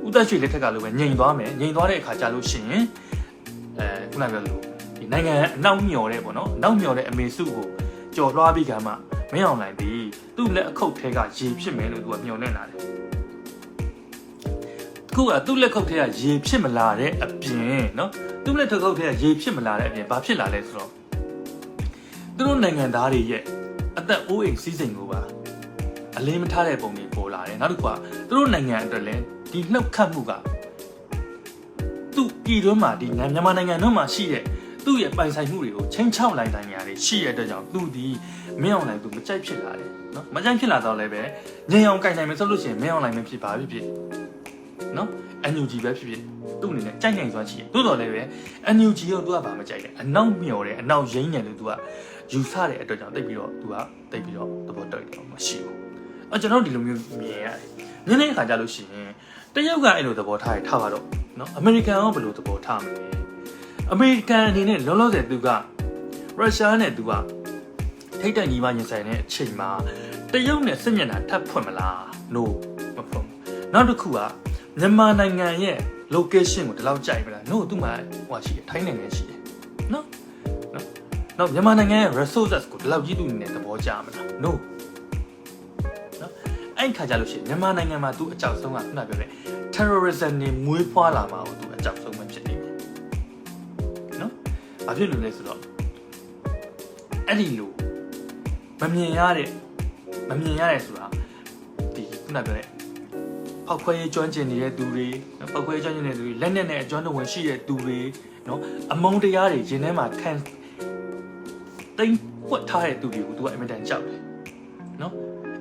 ဦးသက်ရွှေလက်ထက်ကလိုပဲငြိမ်သွားမယ်ငြိမ်သွားတဲ့အခါကျလို့ရှိရင်ခုနကပြောလို့ဒီနိုင်ငံအနောက်မျော်တဲ့ပေါ့နော်နောက်မျော်တဲ့အမေစုကိုကြော်လွှားပြီးကမှမင်းအောင်လှိုင်ဒီသူ့လက်အခုတ်ထဲကရေဖြစ်မယ်လို့ तू ကမျှော်လင့်လာတယ်။ခုကသူ့လက်ခုတ်ထဲကရေဖြစ်မလာတဲ့အပြင်နော်သူ့လက်ခုတ်ထဲကရေဖြစ်မလာတဲ့အပြင်ဘာဖြစ်လာလဲဆိုတော့သူတို့နိုင်ငံသားတွေရဲ့အသက်အိုးအိမ်စီးစိမ်ကိုပါအလေးမထားတဲ့ပုံတွေပေါ်လာတယ်နောက်တစ်ခုကသူတို့နိုင်ငံအတွက်လည်းဒီနှုတ်ခတ်မှုကသူ့ပြည်တွင်းမှာဒီမြန်မာနိုင်ငံတွင်းမှာရှိတဲ့သူ့ရဲ့ပိုင်ဆိုင်မှုတွေကိုချင်းချောက်လိုက်တိုင်းနေရတယ်ရှိရတဲ့ကြောင့်သူဒီမင်းအောင်လှိုင်သူမကြိုက်ဖြစ်လာတယ်နော်မကြိုက်ဖြစ်လာတော့လည်းပဲငြိမ်အောင်ကြိုင်နိုင်မယ်ဆိုလို့ရှိရင်မင်းအောင်လှိုင်မဖြစ်ပါဖြစ်နော် NUG ပဲဖြစ်ဖြစ်သူ့အနေနဲ့ကြိုက်နိုင်စွာရှိတယ်သို့တော်လည်းပဲ NUG ကိုသူကဘာမကြိုက်လဲအနောက်မျော်တယ်အနောက်ရင်းတယ်လို့သူကယူဆတဲ့အတွက်ကြောင့်တိတ်ပြီးတော့သူကတိတ်ပြီးတော့သဘောတိုက်တယ်မရှိဘူးကျွန်တော်ဒီလိုမျိုးမြင်ရတယ်မြင်တဲ့အခါကျလို့ရှိရင်တရုတ်ကအဲ့လိုသဘောထားရထားပါတော့နော်အမေရိကန်ကဘယ်လိုသဘောထားမလဲအမေရိကန်အနေနဲ့လောလောဆယ်သူကရုရှားနဲ့သူကထိတ်တန့်ညီမရင်ဆိုင်တဲ့အချိန်မှာတရုတ်နဲ့စစ်မျက်နှာထပ်ဖွင့်မလား no မဖွင့်နောက်တစ်ခုကမြန်မာနိုင်ငံရဲ့ location ကိုဒီလောက်ကြိုက်မလား no သူ့မှာဟိုရှိတယ်ထိုင်းနိုင်ငံရှိတယ်နော်နော်မြန်မာနိုင်ငံရဲ့ resources ကိုဒီလောက်ကြီးသူနေသဘောကျမလား no နော်အဲ့ခါကြလို့ရှိရင်မြန်မာနိုင်ငံမှာသူအကြောက်ဆုံးကခုနပြောတဲ့ terrorism တွေမွေးဖွားလာမှာကိုသူအကြောက်ဆုံးပဲဖြစ်နေတယ်နော်ဘာဖြစ်လို့လဲဆိုတော့အဲ့ဒီလိုမမြင်ရတဲ့ဆိုတာဒီခုနပြောတဲ့ပောက်ခွဲရေးကျွမ်းကျင်နေတဲ့သူတွေပောက်ခွဲရေးကျွမ်းကျင်နေတဲ့သူတွေလက်နက်နဲ့အကျွမ်းတဝင်ရှိတဲ့သူတွေနော်အမုန်းတရားတွေရင်ထဲမှာခံတိမ်ပွက်ထားတဲ့သူတွေကို तू ကအင်မတန်ကြောက်တယ်နော်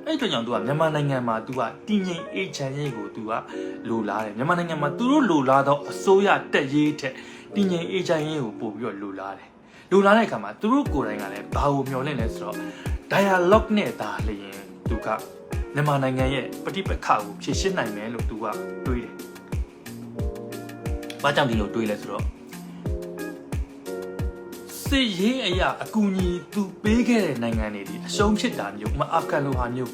အဲ့အတွက်ကြောင့် तू ကမြန်မာနိုင်ငံမှာ तू ကတည်ငြိမ်အေးချမ်းရေးကို तू ကလိုလားတယ်မြန်မာနိုင်ငံမှာသူတို့လိုလားတော့အစိုးရတက်ရေးထက်တည်ငြိမ်အေးချမ်းရေးကိုပို့ပြီးတော့လိုလားတယ်လိုလားတဲ့အခါမှာသူတို့ကိုယ်တိုင်ကလည်းဘာကိုမျှော်လင့်လဲဆိုတော့ dialogue နဲ့ဒါလျင် तू ကမြန်မာနိုင်ငံရဲ့ပဋိပက္ခကိုဖြေရှင်းနိုင်မယ်လို့ तू ကတွေးတယ်။ဘာကြောင့်ဒီလိုတွေးလဲဆိုတော့စစ်ရေးအရာအကူအညီ तू ပေးခဲ့တဲ့နိုင်ငံတွေဒီအရှုံးဖြစ်တာမျိုးအာဖဂန်လိုဟာမျိုး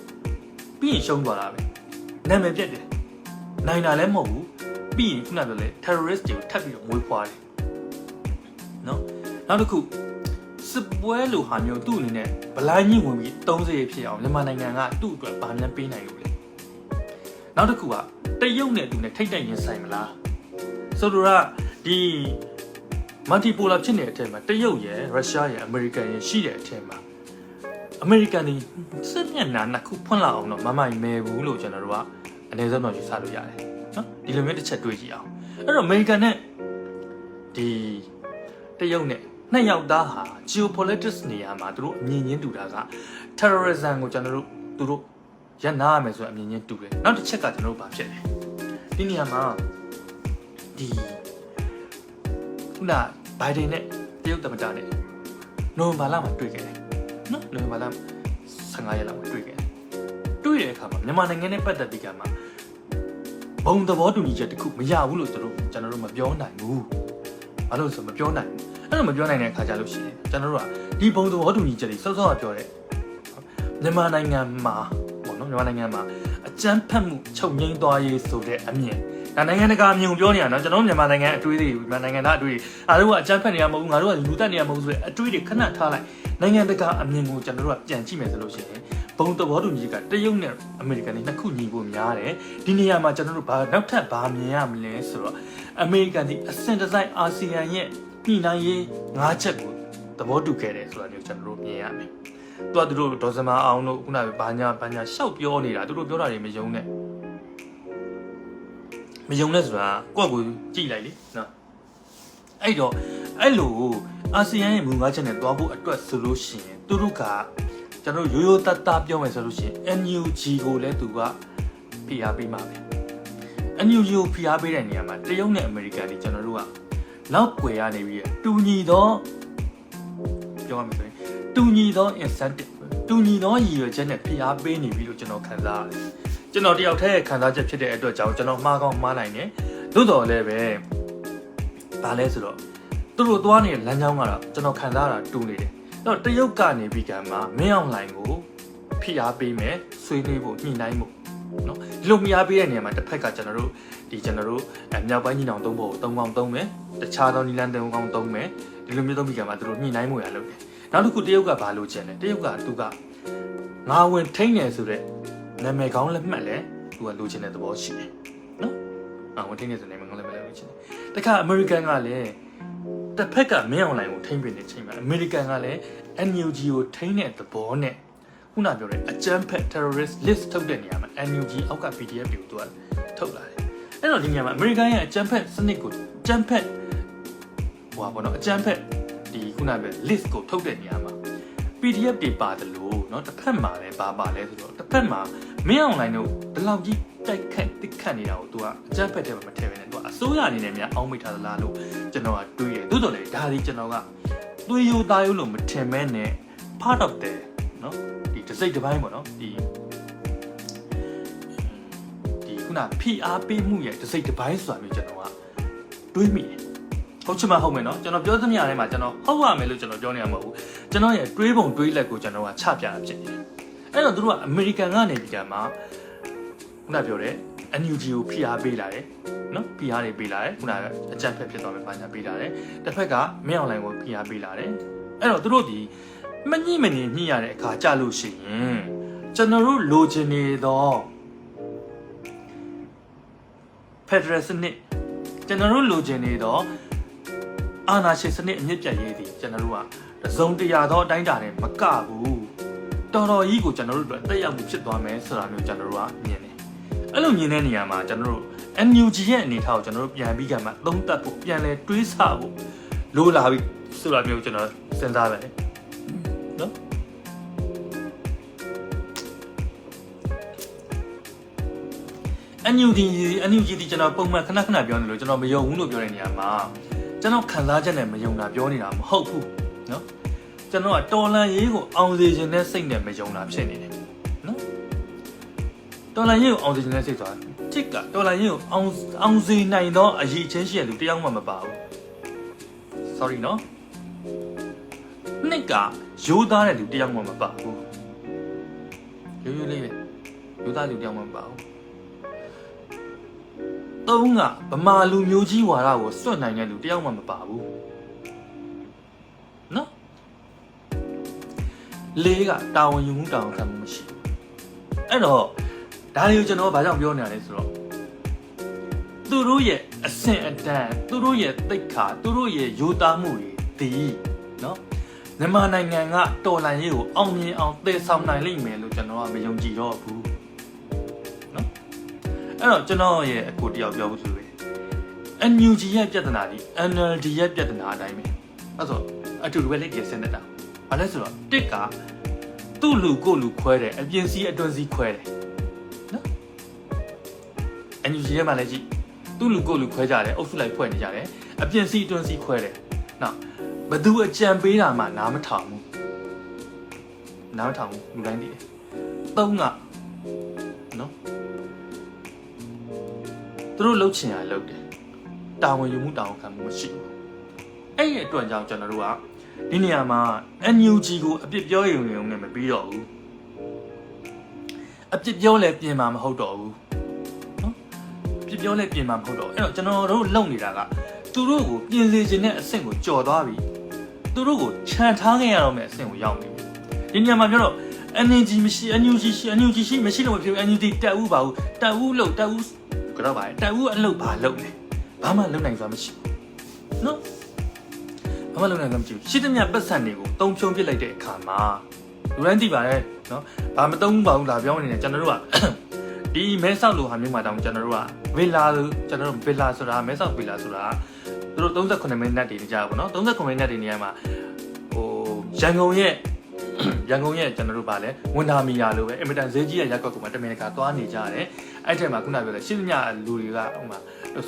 ပြီးရင်ရှုံးသွားတာပဲ။နာမည်ပြတ်တယ်။နိုင်တာလည်းမဟုတ်ဘူး။ပြီးရင်ခုနကပြောလေ terrorist တွေကိုထပ်ပြီးတော့မွေးဖွားတယ်။နော်။နောက်တစ်ခုစစ်ပွဲလိုဟာမျိုးသူ့အနေနဲ့ဗလိုင်းကြီးဝင်ပြီး30ရဖြစ်အောင်မြန်မာနိုင်ငံကသူ့အတွက်ဗာမြန်ပေးနိုင်လို့လေနောက်တစ်ခုကတရုတ်နဲ့သူနဲ့ထိတ်တိုက်ရင်ဆိုင်မလားဆိုတော့ဒီ multipolar ဖြစ်နေတဲ့အထက်မှာတရုတ်ရယ်ရုရှားရယ်အမေရိကန်ရယ်ရှိတဲ့အထက်မှာအမေရိကန်ဒီစစ်မျက်နှာနှစ်ခုဖွင့်လာအောင်တော့မမိုင်မဲဘူးလို့ကျွန်တော်တို့ကအနည်းဆုံးတော့ယူဆလို့ရတယ်နော်ဒီလိုမျိုးတစ်ချက်တွေးကြည့်အောင်အဲ့တော့အမေရိကန်နဲ့ဒီတရုတ်နဲ့နှစ်ယောက်သားဟာ geopolitics နေရာမှာသူတို့အမြင်ချင်းတူတာက terrorism ကိုကျွန်တော်တို့သူတို့ရနာရမယ်ဆိုအမြင်ချင်းတူတယ်နောက်တစ်ချက်ကကျွန်တော်တို့ဘာဖြစ်လဲဒီနေရာမှာဒီခုနဘိုင်ဒန်နဲ့တရုတ်သမ္မတနဲ့ နိုဝင်ဘာလမှာတွေ့ခဲ့တယ်နော်နိုဝင်ဘာလ15ရက်လောက်တွေ့ခဲ့တယ်တွေ့တဲ့အခါမှာမြန်မာနိုင်ငံနဲ့ပတ်သက်ပြီးကမှဘုံသဘောတူညီချက်တစ်ခုမရဘူးလို့ကျွန်တော်တို့မပြောနိုင်ဘူးဘာလို့ဆိုမပြောနိုင်ဘူးအဲ့လိုမပြောနိုင်တဲ့အခါကျလို့ရှိရင်ကျွန်တော်တို့ကဒီဘုံသဘောတူညီချက်တွေစောစောကပြောတဲ့မြန်မာနိုင်ငံမှာပေါ့နော်မြန်မာနိုင်ငံမှာအကြမ်းဖက်မှုချုပ်ငြိမ်းသွားရေးဆိုတဲ့အမြင်ဒါနိုင်ငံတကာအမြင်ကိုပြောနေရနော်ကျွန်တော်မြန်မာနိုင်ငံအတွေးတွေမြန်မာနိုင်ငံသားအတွေးတွေအားလုံးကအကြမ်းဖက်နေရမဟုတ်ဘူးငါတို့ကလူတက်နေရမဟုတ်ဘူးဆိုတဲ့အတွေးတွေခဏထားလိုက်နိုင်ငံတကာအမြင်ကိုကျွန်တော်တို့ကပြန်ကြည့်မယ်ဆိုလို့ရှိရင်ဘုံသဘောတူညီချက်ကတရုတ်နဲ့အမေရိကန်တွေနှစ်ခုညီဖို့များတယ်ဒီနေရာမှာကျွန်တော်တို့နောက်ထပ်ဘာမြင်ရမလဲဆိုတော့အမေရိကန်ဒီအစင်ဒီဇိုင်းအာဆီယံရဲ့ညှိနှိုင်းရေး၅ချက်ကိုသဘောတူခဲ့တယ်ဆိုတာမျိုးကျွန်တော်တို့မြင်ရမယ်သူတို့ဒေါ်စမာအောင်တို့ခုနကဘာညာရှောက်ပြောနေတာသူတို့ပြောတာတွေမယုံနဲ့ဆိုတာကိုယ့်ကိုကြည့်လိုက်လေနော်အဲ့တော့အဲ့လိုအာဆီယံရဲ့မူ၅ချက်နဲ့တွားဖို့အတွက်ဆိုလို့ရှိရင်သူတို့ကကျွန်တော်ရိုးရိုးသားသားပြောမယ်ဆိုလို့ရှိရင် NUG ကိုလည်းသူကဖိအားပေးမှာပဲ NUG ကိုဖိအားပေးတဲ့နေရာမှာတရုတ်နဲ့အမေရိကန်တွေကျွန်တော်တို့ကနောက်ွယ်ရနေပြီးတူညီသောပြောရမယ်ဆိုရင်တူညီသော incentive တူညီသောရည်ရွယ်ချက်နဲ့ဖိအားပေးနေပြီလို့ကျွန်တော်ခံစားရတယ်ကျွန်တော်တယောက်တည်းခံစားချက်ဖြစ်တဲ့အတွက်ကြောင့်ကျွန်တော်မှားကောင်းမှားနိုင်တယ်သို့တော်လည်းပဲဒါလဲဆိုတော့သူတို့သွားနေတဲ့လမ်းကြောင်းကတော့ကျွန်တော်ခံစားရတာတူနေတယ်အဲ့တော့တရုတ်ကနေပြီးကမှမင်းအောင်လှိုင်ကိုဖိအားပေးမယ်ဆွေးနွေးဖို့ညှိနှိုင်းဖို့နော်ဒီလိုဖိအားပေးတဲ့နေရာမှာတစ်ဖက်ကကျွန်တော်တို့မြောက်ပိုင်းညီနောင်သုံးဖို့3កောင်သုံးမယ်တခြားသောနီလန်3កောင်သုံးမယ်ဒီလိုမျိုးသုံးပြီးကမှသူတို့ညှိနှိုင်းမှုရလုပ်တယ်နောက်တစ်ခုတရုတ်ကဘာလို့ချင်လဲတရုတ်ကသူကငါဝင်ထိန်းတယ်ဆိုတဲ့နာမည်ကောင်းလက်မှတ်လဲသူကလိုချင်တဲ့သဘောရှိတယ်နော်ငါဝင်ထိန်းတယ်ဆိုနာမည်ကောင်းလက်မှတ်လဲလိုချင်တယ်တခါအမေရိကန်ကလည်းတစ်ဖက်ကမင်းအောင်လိုင်ကိုထိန်းပင်နေချိန်မှာအမေရိကန်ကလည်း NUG ကိုထိန်းတဲ့သဘောနဲ့ခုနပြောတဲ့အကြမ်းဖက် terrorist list ထုတ်တဲ့နေရာမှာ NUG အောက်က PDF တွေကိုသူကထုတ်လာတယ်အဲ့တော့ဒီနေရာမှာအမေရိကန်ရဲ့အကြမ်းဖက်စနစ်ကိုအကြမ်းဖက်ပေါ့နော်အကြမ်းဖက်ဒီခုနပြော list ကိုထုတ်တဲ့နေရာမှာ PDF တွေပါတယ်လို့เนาะတစ်ဖက်မှာလည်းပါလဲဆိုတော့တစ်ဖက်မှာမင်းအောင်လိုင်တို့ဒီလောက်ကြီးတိုက်ခတ်တိခတ်နေတာကိုသူကအကြမ်းဖက်တဲ့မှာမထည့်ဘဲနဲ့သူကအစိုးရအနေနဲ့များအောင်းမိထားသလားလို့ကျွန်တော်ကတွေးတယ်သို့တော်လည်းဒါဒီကျွန်တော်ကသွေးရိုးသားရိုးလို့မထင်မဲနဲ့ part of the เนาะဒီတစ်စိတ်တစ်ပိုင်းပေါ့เนาะဒီခုန PR ပေးမှုရဲ့တစ်စိတ်တစ်ပိုင်းဆိုတာမျိုးကျွန်တော်ကတွေးမိတယ်ဟုတ်ချင်မှဟုတ်မယ်နော်ကျွန်တော်ပြောသမျှထဲမှာကျွန်တော်ဟုတ်ရမယ်လို့ကျွန်တော်ပြောနေရမှာမဟုတ်ဘူးကျွန်တော်ရဲ့တွေးပုံတွေးလက်ကိုကျွန်တော်ကချပြတာဖြစ်နေတယ်အဲ့တော့သူတို့ကအမေရိကန်ကနေဒီကမှာခုနပြောတဲ့ NUG ကို PR ပေးလာတယ်နော် PR တွေပေးလာတယ်ခုနကအကြံဖက်ဖြစ်သွားမယ်ဘာညာပေးလာတယ်တစ်ဖက်ကမင်းအွန်လိုင်းကို PR ပေးလာတယ်အဲ့တော့သူတို့ဒီမညှိမနေညှိရတဲ့အခါကြလို့ရှိရင်ကျွန်တော်တို့လိုချင်နေတော့ Federal စနစ်ကျွန်တော်တို့လိုချင်နေတော့အာဏာရှင်စနစ်အမြင့်ပြတ်ရေးသည်ကျွန်တော်တို့ကတစုံတရာသောအတိုင်းအတာနဲ့မကဘူးတော်တော်ကြီးကိုကျွန်တော်တို့အတွက်တက်ရောက်မှုဖြစ်သွားမယ်ဆိုတာမျိုးကျွန်တော်တို့ကမြင်တယ်အဲ့လိုမြင်တဲ့နေရာမှာကျွန်တော်တို့ NUG ရဲ့အနေထားကိုကျွန်တော်တို့ပြန်ပြီးကမှသုံးသပ်ဖို့ပြန်လဲတွေးဆဖို့လိုလာပြီဆိုတာမျိုးကျွန်တော်စဉ်းစားတယ်နော်NUG ဒီကျွန်တော်ပုံမှန်ခဏပြောနေလို့ကျွန်တော်မယုံဘူးလို့ပြောတဲ့နေရာမှာကျွန်တော်ခံစားချက်နဲ့မယုံတာပြောနေတာမဟုတ်ဘူးเนาะကျွန်တော်ကတော်လန်ရေးကိုအောင်စေခြင်းနဲ့စိတ်နဲ့မယုံတာဖြစ်နေတယ်เนาะတော်လန်ရေးကိုအောင်စေခြင်းနဲ့စိတ်ဆိုတာတစ်ကတော်လန်ရေးကိုအောင်စေနိုင်သောအရေးချင်းရှိတဲ့လူတယောက်မှမပါဘူး sorry เนาะနှစ်ကရိုးသားတဲ့လူတယောက်မှမပါဘူးရိုးရိုးလေးပဲရိုးသားလူတယောက်မှမပါဘူးသုံးကဗမာလူမျိုးကြီးဝါဒကိုစွန့်နိုင်တဲ့လူတယောက်မှမပါဘူးနော်လေးကတာဝန်ယူမှုတာဝန်ခံမှုမရှိဘူးအဲ့တော့ဒါတွေကိုကျွန်တော်ဘာကြောင့်ပြောနေရလဲဆိုတော့သူတို့ရဲ့အဆင့်အတန်းသူတို့ရဲ့သိက္ခာသူတို့ရဲ့ရိုးသားမှုတွေဒီနော်မြန်မာနိုင်ငံကတော်လှန်ရေးကိုအောင်မြင်အောင်တည်ဆောင်နိုင်လိမ့်မယ်လို့ကျွန်တော်ကမယုံကြည်တော့ဘူးအဲ့တော့ကျွန်တော်ရဲ့အကိုတယောက်ပြောဖို့ဆိုရယ် NUG ရဲ့ပြဿနာဒီ NLD ရဲ့ပြဿနာအတိုင်းပဲအဲ့ဆိုအတူတူပဲလက်ကျဆင်းနေတာဘာလဲဆိုတော့တစ်ကသူ့လူကိုလူခွဲတယ်အပြင်စီအတွင်းစီခွဲတယ်နော် NUG ရဲ့မှလည်းကြည့်သူ့လူကိုလူခွဲကြတယ်အုပ်စုလိုက်ဖွဲ့နေကြတယ်အပြင်စီအတွင်းစီခွဲတယ်နော် ဘသူအကြံပေးတာမှနားမထောင်ဘူးလူတိုင်းတည်တယ်သုံးကနော်သူတို့လှုပ်ချင်ရလှုပ်တယ်တာဝန်ယူမှုတာဝန်ခံမှုမရှိဘူးအဲ့ဒီအတွက်ကြောင့်ကျွန်တော်တို့ကဒီနေရာမှာ NUG ကိုအပြစ်ပြောရုံနဲ့မပြီးတော့ဘူးအပြစ်ပြောလဲပြင်မှာမဟုတ်တော့ဘူးနော်အပြစ်ပြောလဲပြင်မှာမဟုတ်တော့အဲ့တော့ကျွန်တော်တို့လုံနေတာကသူတို့ကိုပြင်စေခြင်းနဲ့အဆင့်ကိုကြော်သွားပြီသူတို့ကိုခြံထားခဲ့ရတော့မယ့်အဆင့်ကိုရောက်နေပြီဒီနေရာမှာပြောတော့ NUG မရှိ NUG ရှိမရှိလို့မဖြစ်ဘူး NUG တက်ဦးပါဘူးတက်ဦးလို့တက်ဦးကတော့ပါတက်ဦးအလုပ်ဘာလုပ်လဲဘာမှလုပ်နိုင်စွာမရှိဘူးနော်ဘာမှလုပ်နိုင်စွာမရှိဘူးရှိသမျှပတ်စံတွေကိုတုံးဖြုံပစ်လိုက်တဲ့အခါမှာလူတိုင်းသိပါတယ်နော်ဘာမတုံးဘူးပါဘူးလာပြောနေတယ်ကျွန်တော်တို့ကဒီမဲဆောက်လိုဟာမျိုးမှာတောင်ကျွန်တော်တို့ကဗီလာလို့ကျွန်တော်တို့ဗီလာဆိုတာမဲဆောက်ဗီလာဆိုတာသူတို့38မိနစ်တွေနေကြပါဘောနော်38မိနစ်တွေနေရာမှာဟိုရန်ကုန်ရဲ့ကျွန်တော်တို့ဗာလဲဝန်တာမီယာလိုပဲအင်မတန်ဈေးကြီးရဲ့ရက်ကွက်ကမှတမင်တကာသွားနေကြတယ်အဲ့ထက်မှာခုနပြောလဲရှင်းသမျှလူတွေကဟိုမှာ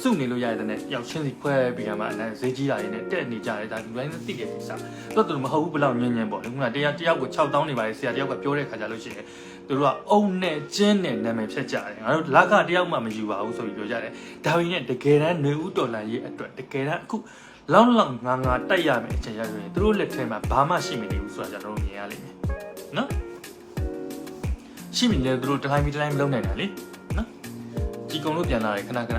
စုနေလို့ရတဲ့နဲ့ရောက်ချင်းစီခွဲပြီးကမှဈေးကြီးတာတွေနဲ့တက်နေကြတယ်ဒါလူတိုင်းသိတဲ့ကိစ္စတော့သူတို့မဟုတ်ဘူးဘလောက်ညင်ပေါ့လေခုနတယောက်ကို6000နေပါလေဆရာတယောက်ကပြောတဲ့ခါကြလို့ရှိရင်သူတို့ကအုံနဲ့ကျင်းနဲ့နာမည်ဖြတ်ကြတယ်ငါတို့လကတယောက်မှမယူပါဘူးဆိုပြီးပြောကြတယ်ဒါပေမဲ့တကယ်တမ်းຫນွေဥတော်လန်ရေးအတွက်တကယ်တမ်းအခုလောက်ငါတိုက်ရမယ်အချိန်ရဆိုရင်သူတို့လက်ထဲမှာဘာမှရှိမနေဘူးဆိုတာကျွန်တော်တို့မြင်ရလိမ့်မယ်နော်ရှိမနေသူတို့တိုင်းမလုံးနိုင်တာလေနော်ဒီကုံလို့ပြန်လာတယ်ခဏပဲ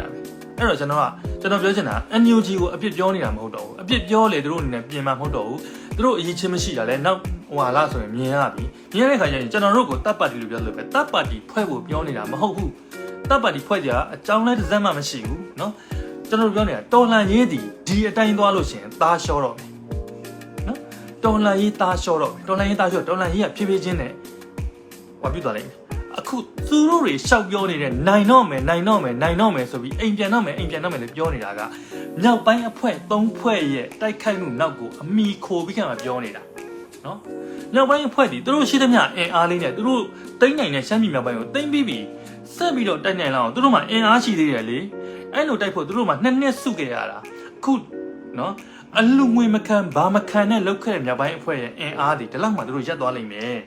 အဲ့တော့ကျွန်တော်ပြောချင်တာ NUG ကိုအပြစ်ပြောနေတာမဟုတ်တော့ဘူးအပြစ်ပြောလေသူတို့အနေနဲ့ပြင်မှာမဟုတ်တော့ဘူးသူတို့အရေးချင်းမရှိတာလဲနောက်ဟွာလာဆိုရင်မြင်ရပြီမြင်ရတဲ့ခါကျရင်ကျွန်တော်တို့ကိုတပ်ပါတီလို့ပြောလို့ပဲတပ်ပါတီဖွဲ့ဖို့ပြောနေတာမဟုတ်ဘူးတပ်ပါတီဖွဲ့ကြအကြောင်းလဲတစ်စက်မှမရှိဘူးနော်ကျွန်တော်ပြောနေတာတော်လန်ရေးဒီအတိုင်းသွားလို့ရှိရင်သားလျှောတော့မယ်နော်တော်လန်ရေးသားလျှောတော့မယ်တော်လန်ရေးသားလျှောတော်လန်ရေးကဖြည်းဖြည်းချင်းနဲ့ဟောပြသွားလိုက်မယ်အခုသူတို့တွေရှောက်ပြောနေတဲ့နိုင်တော့မယ်ဆိုပြီးအိမ်ပြန်တော့မယ်လို့ပြောနေတာကမြောက်ပိုင်းအဖွဲ့3ဖွဲ့ရဲ့တိုက်ခိုက်မှုနောက်ကိုအမိခိုပြီးခံမှာပြောနေတာနော်မြောက်ပိုင်းအဖွဲ့ဒီသူတို့ရှိသမျှအင်အားလေးနဲ့သူတို့တိမ့်နိုင်တဲ့ရှမ်းပြည်မြောက်ပိုင်းကိုတိမ့်ပြီးဆက်ပြီးတော့တိုက်နိုင်လောက်သူတို့မှာအင်အားရှိသေးတယ်လေအဲ့လိုတိုက်ဖို့သူတို့မှာ2နှစ်စုခဲ့ရတာအခုနော်အလူငွေမခံဘာမခံနဲ့လောက်ခဲ့တဲ့မြောက်ပိုင်းအဖွဲ့ရဲ့အင်အားဒီဒီလောက်မှသူတို့ရက်သွားလိမ့်မယ်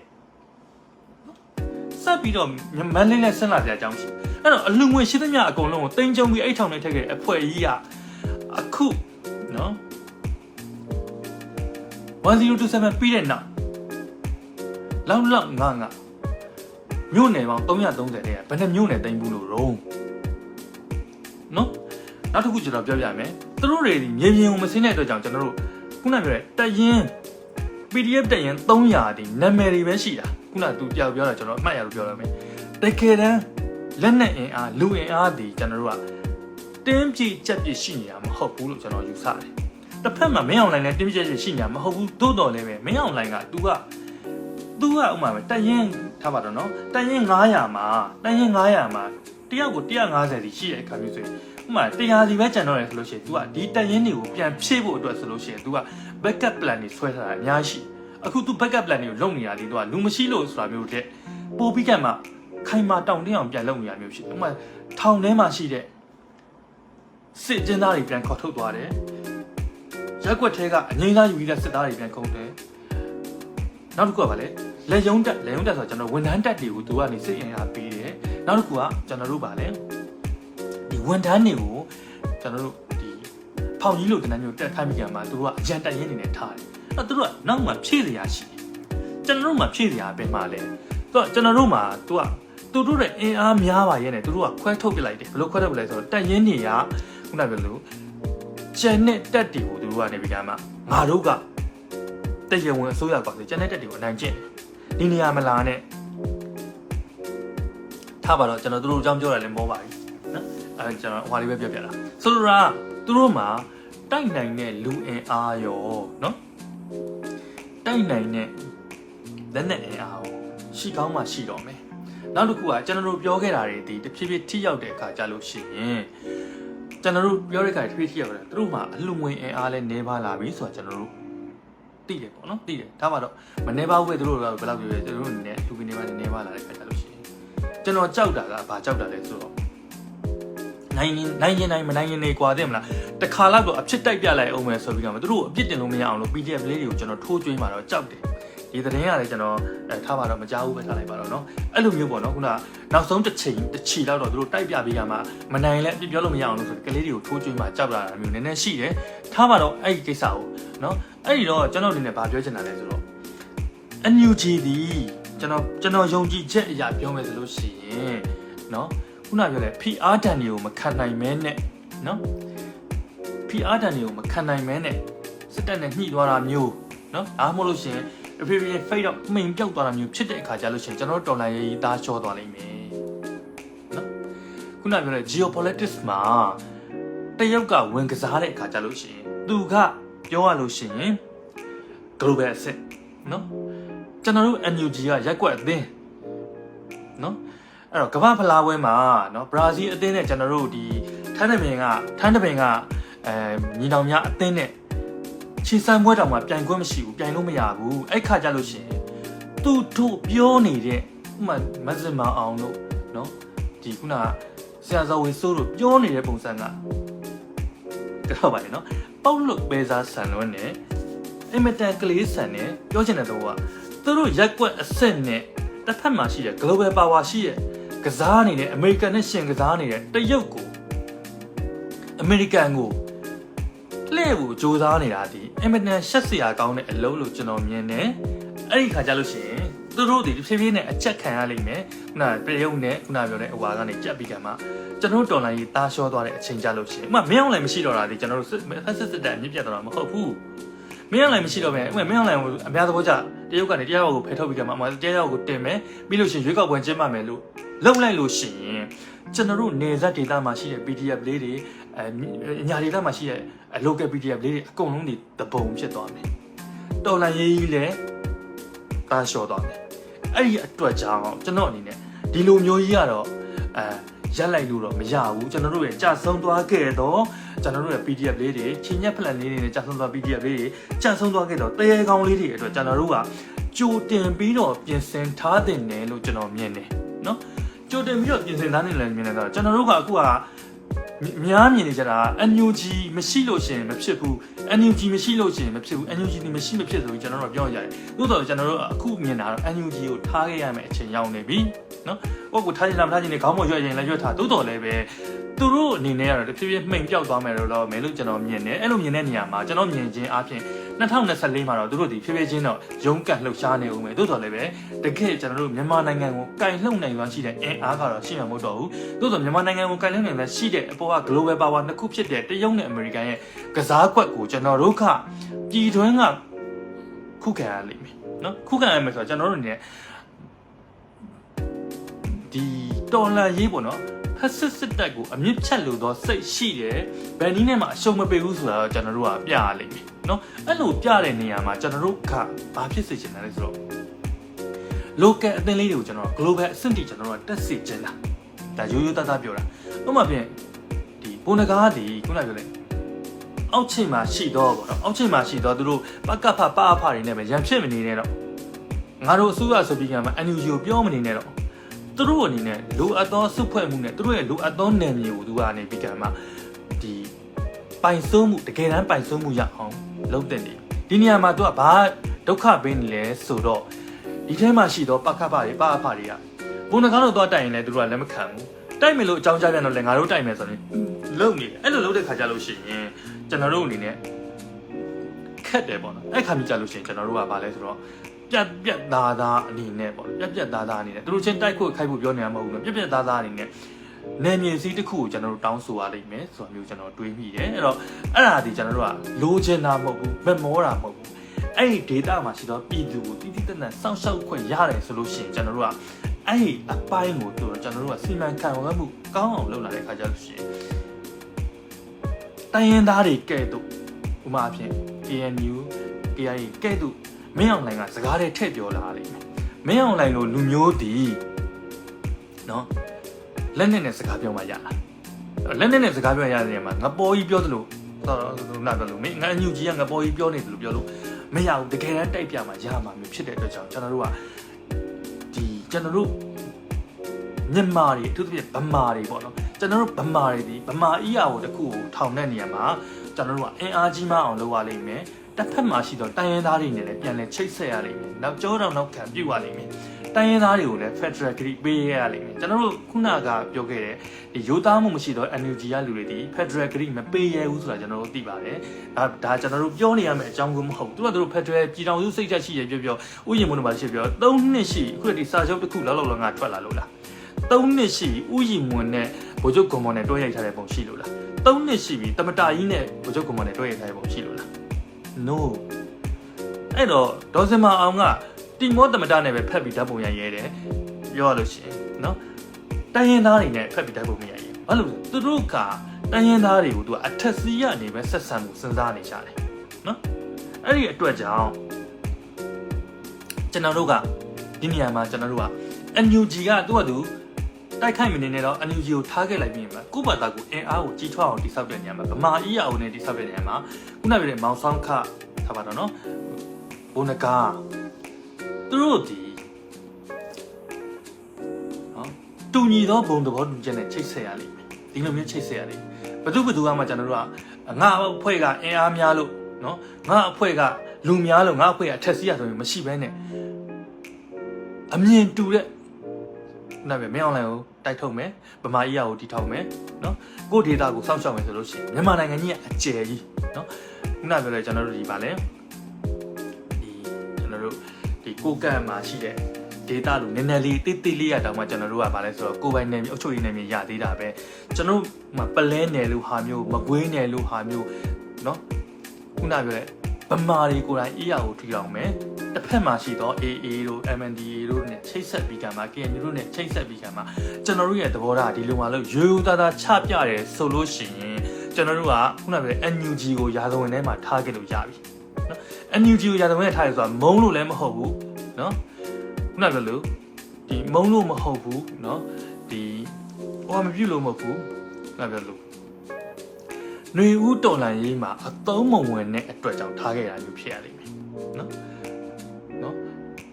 ဆက်ပြီးတော့မန်းလေးနဲ့ဆက်လာကြအကြောင်းရှိအဲ့တော့အလူငွေရှိသမျှအကုန်လုံးကိုတိမ့်ကြုံပြီးအိတ်ထောင်နဲ့ထက်ခဲ့တဲ့အဖွဲ့ကြီးကအခုနော်1027ပြီးတဲ့နောက်လောက်ငါမြို့နယ်ပေါင်း330တဲ့ဘယ်နှမြို့နယ်တိမ့်ဘူးလို့ရောနော်နောက်တစ်ခုကျွန်တော်ပြောပြမယ်သူတို့တွေမြေပြင်ကိုမစင်းတဲ့အတွက်ကြောင့်ကျွန်တော်တို့ခုနပြောတဲ့တရင် PDF တရင်300ဒီနာမည်တွေပဲရှိတာခုနသူပြောတာကျွန်တော်အမှတ်ရလို့ပြောရမယ်တကယ်တမ်းလက်နဲ့အင်အားလူအင်အားဒီကျွန်တော်တို့ကတင်းပြည့်ချက်ပြည့်ရှိနေတာမဟုတ်ဘူးလို့ကျွန်တော်ယူဆတယ်တစ်ဖက်မှာမင်းအောင်လိုင်းလည်းတင်းပြည့်ချက်ရှိနေတာမဟုတ်ဘူးသို့တော်လည်းပဲမင်းအောင်လိုင်းက तू ကဥမာပဲတရင်ထားပါတော့နော်တရင်900မှာတယောက်ကို150စီရှိတဲ့အခါမျိုးဆိုရင်ဥမာ100စီပဲကျန်တော့တယ်ဆိုလို့ရှိရင် तू ကဒီတရင်တွေကိုပြန်ဖြည့်ဖို့အတွက်ဆိုလို့ရှိရင် तू က backup plan တွေဆွဲထားတာအများကြီးအခု तू backup plan တွေကိုလုပ်နေရလေ तू ကလူမရှိလို့ဆိုတာမျိုးတဲ့ပို့ပြီးကမှခိုင်မာတောင်တင်းအောင်ပြန်လုပ်နေရမျိုးရှိတယ်ဥမာထောင်ထဲမှာရှိတဲ့စစ်ကျင်းသားတွေပြန်ခေါ်ထုတ်သွားတယ်ရက်ွက်ထဲကအငိမ့်သားယူပြီးတဲ့စစ်သားတွေပြန်ခုံတယ်နောက်တစ်ခုကဗာလေလက်ယုံတက်ဆိုကျွန်တော်ဝန်ထမ်းတက်တွေကိုသူကနေစစ်ရင်အားပေးတယ်နောက်တစ်ခုကကျွန်တော်တို့ဗာလေဒီဝန်ထမ်းတွေကိုကျွန်တော်တို့ဒီဖောင်ကြီးလိုတန်းမျိုးတက်ခိုင်းမိကြမှာသူတို့ကအရန်တက်ရင်းနေနဲ့ထားတယ်အဲ့သူတို့ကနောက်မှဖြည့်စရာရှိတယ်ကျွန်တော်တို့မှဖြည့်စရာပဲမှာလဲသူကကျွန်တော်တို့မှသူတို့ရဲ့အင်အားများပါရဲ့နဲ့သူတို့ကခွဲထုတ်ပစ်လိုက်တယ်ဘယ်လိုခွဲထုတ်ပစ်လိုက်ဆိုတော့တက်ရင်းတွေကခုနပြောလို့ကျန်တဲ့တက်တွေကိုသူတို့ကနေပြီးကမှငါတို့ကတရဝင်အစိုးရပါဆိုကျန်တဲ့တက်တွေကိုအနိုင်ကျင့်ဒီနေရာမလာနဲ့ထားပါတော့ကျွန်တော်တို့အကြောင်းပြောရလဲမောပါပြီနော်အဲကျွန်တော်ဟွာလေးပဲပြပြတာဆိုလိုတာသူတို့မှာတိုက်နိုင်တဲ့လူအင်အားရောနော်တိုက်နိုင်တဲ့လက်နက်အင်အားရောရှိကောင်းမှရှိတော့မယ်နောက်တစ်ခုကကျွန်တော်တို့ပြောခဲ့တာတွေဒီတဖြည်းဖြည်းထိရောက်တဲ့အခါကြလို့ရှိရင်ကျွန်တော်တို့ပြောတဲ့အခါတဖြည်းဖြည်းရောက်တယ်သူတို့မှာအလှငွေအင်အားလဲနေပါလာပြီဆိုတော့ကျွန်တော်တို့သိတယ်ပေါ့နော်သိတယ်ဒါမှတော့မနေပါဘူးပဲသူတို့ကဘယ်လောက်ပြောရဲသူတို့အနေနဲ့လူကြီးနေပါလာတဲ့အခါကြလို့ရှိရင်ကျွန်တော်ကြောက်တာကဘာကြောက်တာလဲဆိုတော့ နိုင်ရင်မနိုင်ရင်နေကွာတဲ့မလားတခါလောက်တော့အဖြစ်တိုက်ပြလိုက်အောင်မယ်ဆိုပြီးတော့သူတို့အပြစ်တင်လို့မရအောင်လို့ PDF လေးတွေကိုကျွန်တော်ထိုးကျွေးမှာတော့ကြောက်တယ်ဒီသတင်းရတယ်ကျွန်တော်ထားပါတော့မကြားဘူးပဲထားလိုက်ပါတော့เนาะအဲ့လိုမျိုးပေါ့เนาะခုနနောက်ဆုံးတစ်ချီလောက်တော့သူတို့တိုက်ပြပေးရမှာမနိုင်လဲအပြစ်ပြောလို့မရအောင်လို့ဆိုကလေးတွေကိုထိုးကျွေးမှာကြောက်လာတာမျိုးနည်းနည်းရှိတယ်ထားပါတော့အဲ့ဒီကိစ္စကိုเนาะအဲ့ဒီတော့ကျွန်တော်အနေနဲ့ဗာပြောချင်တာလဲဆိုတော့ NUG ဒီကျွန်တော်ယုံကြည်ချက်အရာပြောမယ်ဆိုလို့ရှိရင်เนาะခုနပြောလဲ PR တန်တွေကိုမခံနိုင်မဲနဲ့เนาะ PR တန်တွေကိုမခံနိုင်မဲနဲ့စစ်တပ်နဲ့ညှိသွားတာမျိုးเนาะအားမလို့ရှိရင်အဖေဖိတ်တော့မှိန်ပြောက်သွားတာမျိုးဖြစ်တဲ့အခါကျလို့ရှိရင်ကျွန်တော်တော်လိုင်းရေးသားချောသွားလိမ့်မယ်နော်ခုနပြောတဲ့ geopolitics မှာတရုတ်ကဝင်ကစားတဲ့အခါကျလို့ရှိရင်သူကပြောရလို့ရှိရင် global asset နော်ကျွန်တော်တို့ NUG ကရက်ကွက်အသင်းနော်အဲ့တော့ကမ္ဘာဖလားပွဲမှာနော်ဘရာဇီးအသင်းနဲ့ကျွန်တော်တို့ဒီထန်းတပင်ကညီနောင်များအသင်းနဲ့ခြေစမ်းပွဲတောင်မှပြိုင်ခွင့်မရှိဘူးပြိုင်လို့မရဘူးအဲ့ခါကြလို့ရှိရင်သူတို့ပြောနေတဲ့ဥမာမက်စမအောင်တို့နော်ဒီခုနဆရာဇော်ဝေစိုးတို့ပြောနေတဲ့ပုံစံကတော့ပါလေနော်ပေါက်လွတ်ပဲစားဆန်လွန်းနဲ့အင်မတန်ကလေးဆန်နဲ့ပြောချင်တဲ့တော့ကသူတို့ရက်ကွက်အဆင့်နဲ့တစ်ဖက်မှာရှိတဲ့ global power ရှိတဲ့ကစားနေတဲ့အမေရိကန်နဲ့ရှင်ကစားနေတဲ့တရုတ်ကိုအမေရိကန်ကိုလှည့်ဖို့ကြိုးစားနေတာဒီအင်မတန်ရှက်စရာကောင်းတဲ့အလုပ်လို့ကျွန်တော်မြင်တယ်အဲ့ဒီခါကျလို့ရှိရင်သူတို့ဒီဖြည်းဖြည်းနဲ့အချက်ခံရလိမ့်မယ်ခုနတရုတ်နဲ့ခုနပြောတဲ့အဝါကနေကြက်ပြီးကမှကျွန်တော်တော်လိုင်းကြီးတားလျှောသွားတဲ့အချိန်ကြလို့ရှိရင်ဥပမာမင်းအောင်လည်းမရှိတော့တာဒီကျွန်တော်တို့စစ်တက်အမြင့်ပြတ်တော့တာမဟုတ်ဘူးမင်းအောင်လည်းမရှိတော့ပဲဥပမာမင်းအောင်လည်းအများသဘောကျတရုတ်ကနေတရားရောက်ကိုဖယ်ထုတ်ပြီးကမှတရားရောက်ကိုတင်မယ်ပြီးလို့ရှိရင်ရွေးကောက်ပွဲကျင်းပမယ်လို့လုံလိုက်လို့ရှိရင်ကျွန်တော်တို့နေဇက်ဒေတာမှာရှိတဲ့ PDF လေးတွေညာဒေတာမှာရှိတဲ့ local PDF လေးတွေအကုန်လုံးဒီတပုံဖြစ်သွားမယ်တော်လန်ရေးကြီးလည်းတားလျှော့သွားမယ်အဲ့ဒီအတွက်ကြောင့်ကျွန်တော်အနေနဲ့ဒီလိုမျိုးကြီးကတော့ရက်လိုက်လို့တော့မရဘူးကျွန်တော်တို့ရဲ့ကြာဆုံးသွားခဲ့တော့ကျွန်တော်တို့ရဲ့ PDF လေးတွေချင်းညက်ဖလန်လေးတွေနဲ့ကြာဆုံးသွား PDF လေးတွေကြာဆုံးသွားခဲ့တော့တရေကောင်းလေးတွေအတွက်ကျွန်တော်တို့ကကြိုတင်ပြီးတော့ပြင်ဆင်ထားတင်တယ်လို့ကျွန်တော်မြင်တယ်နော်ကြိုတင်ပြီးတော့ပြင်ဆင်ထားနေလည်းမြင်နေတော့ကျွန်တော်တို့ကအခုကများမြင်နေကြတာ NUG မရှိလို့ရှိရင်မဖြစ်ဘူး NUG မရှိလို့ရှိရင်မဖြစ်ဘူး NUG ဒီမရှိမဖြစ်ဆိုပြီးကျွန်တော်တို့ပြောရတယ်။သို့တော်ကျွန်တော်တို့အခုမြင်တာတော့ NUG ကိုထားခဲ့ရမယ့်အချိန်ရောက်နေပြီ။နော်။ကိုယ့်ကိုထားချင်တာမထားချင်နေခေါင်းပေါ်ရွက်ရင်လည်းရွက်ထားသို့တော်လည်းပဲသူတို့အနေနဲ့ကတော့တဖြည်းဖြည်းမှိန်ပြောက်သွားမယ်လို့တော့မယ်လို့ကျွန်တော်မြင်တယ်။အဲ့လိုမြင်တဲ့နေရာမှာကျွန်တော်မြင်ခြင်းအပြင်2024မှာတော့သူတို့ဒီဖြည်းဖြည်းချင်းတော့ရုန်းကန်လှုပ်ရှားနေဦးမယ်။သို့တော်လည်းပဲတကယ်ကျွန်တော်တို့မြန်မာနိုင်ငံကိုကင်လှုပ်နိုင်သွားရှိတဲ့အင်အားကတော့ရှိမှာမဟုတ်တော့ဘူး။သို့တော်မြန်မာနိုင်ငံကိုကင်လှုပ်နိုင်တဲ့ရှိတဲ့အပေါ်က global power နှစ်ခုဖြစ်တဲ့တရုတ်နဲ့အမေရိကန်ရဲ့ကစားကွက်ကိုကျွန်တော်တို့ကပြည်တွင်းကခုခံရလိမ့်မယ်နော်ခုခံရမယ်ဆိုတော့ကျွန်တော်တို့အနေနဲ့ဒီတော်လှန်ရေးပေါ့နော်ဖက်စစ်တပ်ကိုအမြင့်ဖြတ်လို့တော့စိတ်ရှိတယ်ဘယ်နည်းနဲ့မှအရှုံးမပေးဘူးဆိုတာတော့ကျွန်တော်တို့ကပြရလိမ့်မယ်နော်အဲ့လိုပြတဲ့နေရာမှာကျွန်တော်တို့ကဘာဖြစ်စေချင်တယ်လဲဆိုတော့ local အသင်းလေးတွေကိုကျွန်တော် global အဆင့်တီကျွန်တော်တို့ကတက်စေချင်တာဒါရိုးရိုးသားသားပြောတာဥပမာဖြင့်ဒီပုံနကားဒီခုနပြောလိုက်အောက်ချိန်မှာရှိတော့ပေါ့နော်အောက်ချိန်မှာရှိတော့သူတို့ပကဖပအဖတွေနဲ့ပဲရန်ဖြစ်မနေနဲ့တော့ငါတို့အစိုးရဆိုပြီးကမှ NUG ကိုပြောမနေနဲ့တော့သူတို့အနေနဲ့လိုအပ်သောစုဖွဲ့မှုနဲ့သူတို့ရဲ့လိုအပ်သောနယ်မြေကိုသူကနေပြီးကမှဒီပိုင်စိုးမှုတကယ်တမ်းပိုင်စိုးမှုရအောင်လုပ်တဲ့နေဒီနေရာမှာသူကဘာဒုက္ခပေးနေလဲဆိုတော့ဒီထဲမှာရှိတော့ပကဖတွေပအဖတွေကပုံနှကားတော့သွားတိုက်ရင်လည်းသူတို့ကလက်မခံဘူးတိုက်မယ်လို့အကြောင်းကြားပြန်တော့လည်းငါတို့တိုက်မယ်ဆိုရင်လုံနေတယ်အဲ့လိုလုပ်တဲ့ခါကြလို့ရှိရင်ကျွန်တော်တို့အနေနဲ့ခက်တယ်ပေါ့နော်အဲ့ခါမြကြလို့ရှိရင်ကျွန်တော်တို့ကဘာလဲဆိုတော့ပြက်သားသားအနေနဲ့ပေါ့ပြက်သားသားအနေနဲ့သူတို့ချင်းတိုက်ဖို့ခိုက်ဖို့ပြောနေတာမဟုတ်ဘူးနော်ပြက်သားသားအနေနဲ့နယ်မြေစည်းတစ်ခုကိုကျွန်တော်တို့တောင်းဆိုရလိမ့်မယ်ဆိုတာမျိုးကျွန်တော်တွေးမိတယ်အဲ့တော့အဲ့ဒါဒီကျွန်တော်တို့ကလိုချင်တာမဟုတ်ဘူးမမောတာမဟုတ်ဘူးအဲ့ဒီ data မှာရှိတော့ပြည်သူကိုတိတိကျကျစောင့်ရှောက်ခွင့်ရတယ်ဆိုလို့ရှိရင်ကျွန်တော်တို့ကအဲ့ဒီအပိုင်းကိုကျွန်တော်တို့ကစီမံခန့်ခွဲမှုကောင်းအောင်လုပ်လာတဲ့အခါကျလို့ရှိရင်တိုင်းရင်းသားတွေကဲ့သို့ဥပမာဖြင့် KNU KIA ကဲ့သို့မင်းအောင်လှိုင်ကစကားတွေထည့်ပြောလာလိမ့်မယ်မင်းအောင်လှိုင်လိုလူမျိုးတည်နော်လက်နဲ့စကားပြောမှရတာလက်နဲ့စကားပြောရတဲ့နေရာမှာငါပေါ်ကြီးပြောသလိုနားတယ်လို့မင်းငါအညူကြီးကငါပေါ်ကြီးပြောနေတယ်လို့ပြောလို့မရဘူးတကယ်တမ်းတိုက်ပြမှာရမှာမျိုးဖြစ်တဲ့အတွက်ကြောင့်ကျွန်တော်တို့ကဒီကျွန်တော်တို့မြန်မာတွေအထူးသဖြင့်ဗမာတွေပေါ့နော်ကျွန် ကျွန်တော်တို့ဗမာတွေဒီဗမာအီယာကိုတခုကိုထောင်တဲ့နေရာမှာကျွန်တော်တို့ကအင်အားကြီးမအောင်လုပ်ရလိမ့်မယ်တစ်ဖက်မှာရှိတော့တိုင်းရင်းသားတွေနဲ့လည်းပြန်လဲချိတ်ဆက်ရလိမ့်မယ်နောက်ကြောတောင်နောက်ခံပြုတ်ရလိမ့်မယ်တိုင်းရင်းသားတွေကိုလည်း Federal ဂရိပေးရလိမ့်မယ်ကျွန်တော်တို့ခုနကပြောခဲ့တဲ့ဒီရိုးသားမှုမရှိတော့ NUG ကလူတွေဒီ Federal ဂရိမပေးရဘူးဆိုတာကျွန်တော်တို့သိပါတယ်ဒါကျွန်တော်တို့ပြောနေရမယ့်အကြောင်းကမဟုတ်သူတို့ Federal ပြည်ထောင်စုစိတ်ဓာတ်ရှိရပြောဥယျာဉ်မွန်းတွေမှာရှိပြော3နှစ်ရှိအခုဒီစာချုပ်တစ်ခုလောက်ငါထွက်လာလို့လား3နှစ်ရှိဥယျာဉ်မွန်းနဲ့ဗိုလ်ချုပ်ကွန်မွန်နဲ့တွဲရိုက်ထားတဲ့ပုံရှိလို့လား3နှစ်ရှိပြီတမတာကြီးနဲ့ဗိုလ်ချုပ်ကွန်မွန်နဲ့တွဲရိုက်ထားတဲ့ပုံရှိလို့လား no အဲ့တော့ဒေါ်စင်မအောင်ကတီမောတမတာနဲ့ပဲဖက်ပြီးဓာတ်ပုံရရဲတယ်ပြောရလို့ရှိရင်နော်တိုင်းရင်းသားတွေနဲ့ဖက်ပြီးဓာတ်ပုံမရရဲဘာလို့လဲသူတို့ကတိုင်းရင်းသားတွေကိုသူကအထက်စီးရနေပဲဆက်ဆံမှုစဉ်းစားနေကြတယ်နော်အဲ့ဒီအတွက်ကြောင့်ကျွန်တော်တို့ကဒီနေရာမှာကျွန်တော်တို့က NUG ကသူ့အတူတိုက်ခိုက်မနေနဲ့တော့ NUG ကိုထားခဲ့လိုက်ပြီးမှာကုဘာတာကိုအင်အားကိုကြီးထွားအောင်တိစောက်တဲ့နေရာမှာဗမာအီယာအိုနဲ့တိစောက်တဲ့နေရာမှာခုနကပြောတဲ့မောင်ဆောင်ခထားပါတော့နော်ဘုံနကားသူတို့ဒီတူညီသောဘုံသဘောတူချက်နဲ့ချိတ်ဆက်ရလိမ့်မယ်ဒီလိုမျိုးချိတ်ဆက်ရလိမ့်မယ်ဘသူကမှကျွန်တော်တို့ကငါအဖွဲ့ကအင်အားများလို့နော်ငါအဖွဲ့ကလူများလို့ငါအဖွဲ့ကအထက်စီးရဆိုရင်မရှိဘဲနဲ့အမြင်တူတဲ့နောက်ပဲမင်းအောင်လိုင်းကိုတိုက်ထုတ်မယ်ဗမာကြီးကိုတီထောင်မယ်နော်ကိုဒေတာကိုစောင့်ရှောက်မယ်ဆိုလို့ရှိရင်မြန်မာနိုင်ငံကြီးကအကျယ်ကြီးနော်ခုနပြောလဲကျွန်တော်တို့ဒီပါလဲဒီကျွန်တော်တို့ဒီကိုကန့်မှာရှိတဲ့ဒေတာလူနည်းနည်းလေးတိတိလေးရတောင်မှကျွန်တော်တို့ကပါလဲဆိုတော့ကိုပိုင်နယ်မြေအုပ်ချုပ်ရေးနယ်မြေရသေးတာပဲကျွန်တော်တို့ပလဲနယ်လို့ဟာမျိုးမကွေးနယ်လို့ဟာမျိုးနော်ခုနပြောလဲဗမာတွေကိုယ်တိုင်အေးရကိုထီအောင်မယ်တစ်ဖက်မှာရှိတော့ AA တို့ MNDAA တို့နဲ့ချိတ်ဆက်ပြီးကမှ KNU တို့နဲ့ချိတ်ဆက်ပြီးကမှကျွန်တော်တို့ရဲ့သဘောထားဒီလိုမှလို့ရိုးရိုးသားသားချပြတယ်ဆိုလို့ရှိရင်ကျွန်တော်တို့ကခုနကပြော NUG ကိုရာဇဝင်ထဲမှာထားခဲ့လို့ရပြီနော် NUG ကိုရာဇဝင်ထဲထားရဆိုတာမုံလို့လည်းမဟုတ်ဘူးနော်ခုနကပြောလို့ဒီမုံလို့မဟုတ်ဘူးနော်ဒီဟိုမပြုတ်လို့မဟုတ်ဘူးခုနကပြောလို့ຫນွေဦးတော်လန်ရေးမှာအသုံးမဝင်တဲ့အတွက်ကြောင့်ထားခဲ့ရမျိုးဖြစ်ရလိမ့်မယ်နော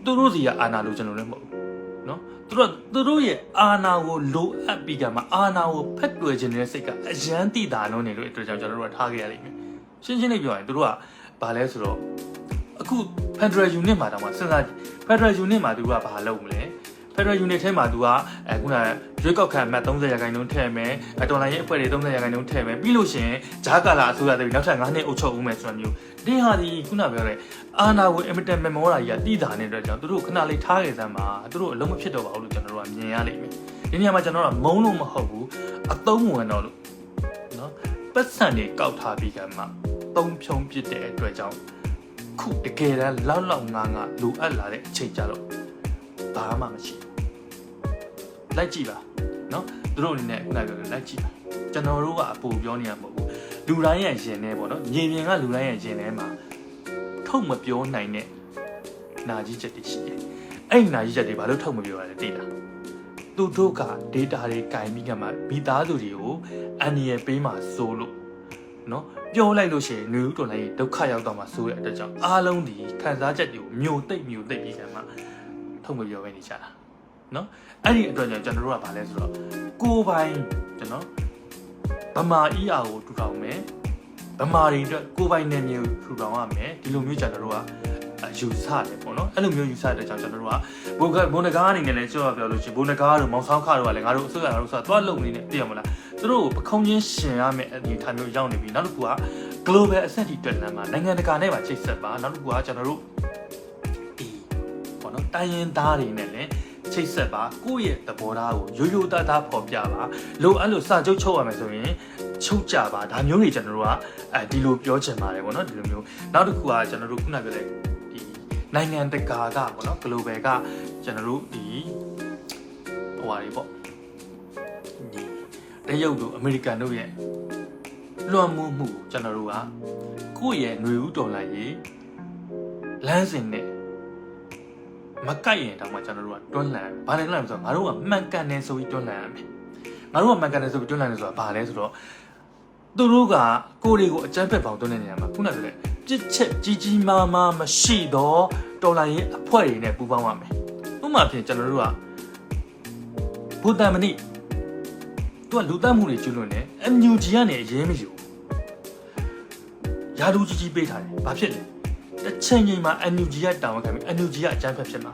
်သူတို့စီကအာနာလို့ကျွန်တော်လည်းမဟုတ်ဘူးနော်သူတို့ရဲ့အာနာကိုလိုအပ်ပြီးကမှအာနာကိုဖက်တွယ်ခြင်းတဲ့စိတ်ကအယမ်းတိတာလုံးနေလို့အတွက်ကြောင့်ကျွန်တော်တို့ကထားခဲ့ရလိမ့်မယ်ရှင်းရှင်းလေးပြောရင်သူတို့ကဘာလဲဆိုတော့အခု Federal Unit မှာတောင်မှစဉ်းစား Federal Unit မှာသူကဘာလုပ်မလဲ Federal Unit ထဲမှာသူကခုနရွေးကောက်ခံအမှတ်30ရာခိုင်နှုန်းထည့်မယ်တော်လိုင်းရဲ့အဖွဲ့တွေ30ရာခိုင်နှုန်းထည့်မယ်ပြီးလို့ရှိရင်ဂျာကာလာအစိုးရတွေနောက်ထပ်9နှစ်အုပ်ချုပ်ဦးမယ်ဆိုတာမျိုးဒီဟာဒီခုနပြောတဲ့အာနာကိုအင်မတန်မမောတာကြီးကတိတာနေတဲ့အတွက်ကြောင့်သူတို့ခဏလေးထားခဲ့စမ်းပါသူတို့အလုံးမဖြစ်တော့ပါဘူးလို့ကျွန်တော်တို့ကမြင်ရလိမ့်မယ်ဒီနေရာမှာကျွန်တော်တို့ကမုန်းလို့မဟုတ်ဘူးအသုံးဝင်တော့လို့နော်ပတ်စံတွေကောက်ထားပြီးကမှသုံးဖြုံးပစ်တဲ့အတွက်ကြောင့်ခုတကယ်တမ်းလောက်ငါလိုအပ်လာတဲ့အချိန်ကြတော့ဘာမှမရှိဘူးလိုက်ကြည့်ပါနော်သူတို့အနေနဲ့ခုနပြောတယ်လိုက်ကြည့်ပါကျွန်တော်တို့ကအပူပြောနေရမဟုတ်ဘူးလူတိုင်းရဲ့ရင်ထဲပေါ့နော်မြေပြင်ကလူတိုင်းရဲ့ရင်ထဲမှာထုတ်မပြောနိုင်တဲ့နာကြီးချက်တွေရှိတယ်အဲ့နာကြီးချက်တွေဘာလို့ထုတ်မပြောရလဲသိလားသူတို့က data တွေကင်ပြီးကမှမိသားစုတွေကိုအန်ဒီရပေးမှစိုးလို့နော်ပြောလိုက်လို့ရှိရင်လူတော်လိုက်ဒုက္ခရောက်တော့မှစိုးတဲ့အတွက်ကြောင့်အားလုံးဒီခံစားချက်တွေကိုမျိုးသိပ်ပြီးကမှထုတ်မပြောဘဲနေကြတာနော်အဲ့ဒီအတွက်ကြောင့်ကျွန်တော်တို့ကဘာလဲဆိုတော့ကိုယ်ပိုင်ကျွန်တော်ဗမာအီအာကိုထူထောင်မယ်ဗမာတွေအတွက်ကိုယ်ပိုင်နယ်မြေကိုထူထောင်ရမယ်ဒီလိုမျိုးကျွန်တော်တို့ကယူဆတယ်ပေါ့နော်အဲ့လိုမျိုးယူဆတဲ့ကြောင့်ကျွန်တော်တို့ကဘုံနဂါးအနေနဲ့လည်းကြောက်ပြောလို့ရှိရင်ဘုံနဂါးတို့မောင်ဆောင်ခါတို့ကလည်းငါတို့အစိုးရတို့ဆိုတာသွားလုံနေနေသိရမလားသူတို့ကိုပခုံးချင်းရှင်ရမယ်အနေထားမျိုးရောက်နေပြီနောက်တစ်ခုက global အဆင့်ထိတက်လာမှာနိုင်ငံတကာနဲ့ပါချိတ်ဆက်ပါနောက်တစ်ခုကကျွန်တော်တို့ဒီပေါ့နော်တိုင်းရင်းသားတွေနဲ့လည်းချိတ်ဆက်ပါကိုယ့်ရဲ့သဘောထားကိုရိုးရိုးသားသားဖော်ပြပါလိုအဲ့လိုစာချုပ်ချုပ်ရမယ်ဆိုရင်ချုပ်ကြပါဒါမျိုးတွေကျွန်တော်တို့ကဒီလိုပြောချင်ပါတယ်ပေါ့နော်ဒီလိုမျိုးနောက်တစ်ခုကကျွန်တော်တို့ခုနပြောတဲ့ဒီနိုင်ငံတကာကပေါ့နော် global ကကျွန်တော်တို့ဒီဟိုဟာတွေပေါ့ဒီတရုတ်တို့အမေရိကန်တို့ရဲ့လွှမ်းမိုးမှုကျွန်တော်တို့ကကိုယ့်ရဲ့ຫນွေဦးဒေါ်လာရေးလမ်းစဉ်နဲ့မကိုက်ရင်တောင်မှကျွန်တော်တို့ကတွန်းလှန်ဘာလဲလဲဆိုတော့ငါတို့ကမှန်ကန်တယ်ဆိုပြီးတွန်းလှန်ရမယ်ငါတို့ကမှန်ကန်တယ်ဆိုပြီးတွန်းလှန်တယ်ဆိုတာဘာလဲဆိုတော့သူတို့ကကိုယ်တွေကိုအကြမ်းဖက်ပေါင်းတွန်းတဲ့နေရာမှာခုနကလည်းပြစ်ချက်ကြီးမားမရှိတော့တော်လိုင်းရင်အဖွဲ့တွေနဲ့ပူးပေါင်းရမယ်ဥပမာဖြင့်ကျွန်တော်တို့ကဘူတန်မဏိ သူကလူတက်မှုတွေကျွလွန်တယ်အန်ယူဂျီကနေအရေးမယူရာလူကြီးပေးထားတယ်ဘာဖြစ်လဲတစ်ချိန်ချိန်မှာအန်ယူဂျီကတောင်းခံပြီးအန်ယူဂျီကအကြမ်းဖက်ဖြစ်မှာ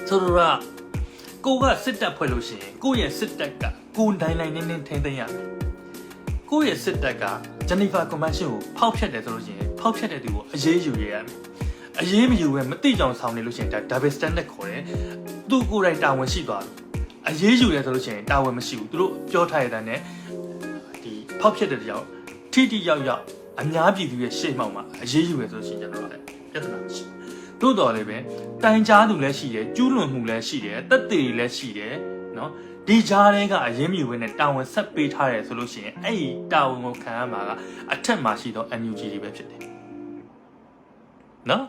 ဆိုတော့ကိုကစစ်တပ်ဖွဲ့လို့ရှိရင်ကိုရဲ့စစ်တပ်ကကိုတိုင်းတိုင်းနင်းနင်းထိန်းသိမ်းရမယ်ကိုရဲ့စစ်တပ်ကဂျနီဗာကွန်ဗင်းရှင်းကိုဖောက်ဖျက်တယ်ဆိုလို့ရှိရင်ဖောက်ဖျက်တဲ့သူကိုအရေးယူရရမယ်အရေးမယူဘဲမတိကြောင်ဆောင်နေလို့ရှိရင်ဒါ double standard ခေါ်တယ်သူကိုယ်တိုင်တာဝန်ရှိသွားတယ်အရေးယူတယ်ဆိုလို့ရှိရင်တာဝန်မရှိဘူးသူတို့ပြောထားရတဲ့နဲ့ဒီဖောက်ဖျက်တဲ့ကြောင်ထိထိရောက်ရောက်အများပြည်သူရဲ့ရှေ့မှောက်မှာအရေးယူရဆိုလို့ရှိရင်ကျွန်တော်တို့ပြဿနာမရှိသို့တော်လည်းပဲတိုင်ကြားသူလည်းရှိတယ်ကျူးလွန်မှုလည်းရှိတယ်တက်တေလည်းရှိတယ်နော်ဒီကြားထဲကအရေးမယူဘဲနဲ့တာဝန်ဆက်ပေးထားတယ်ဆိုလို့ရှိရင်အဲ့ဒီတာဝန်ကိုခံရမှာကအထက်မှာရှိသော NUG တွေပဲဖြစ်တယ်နော်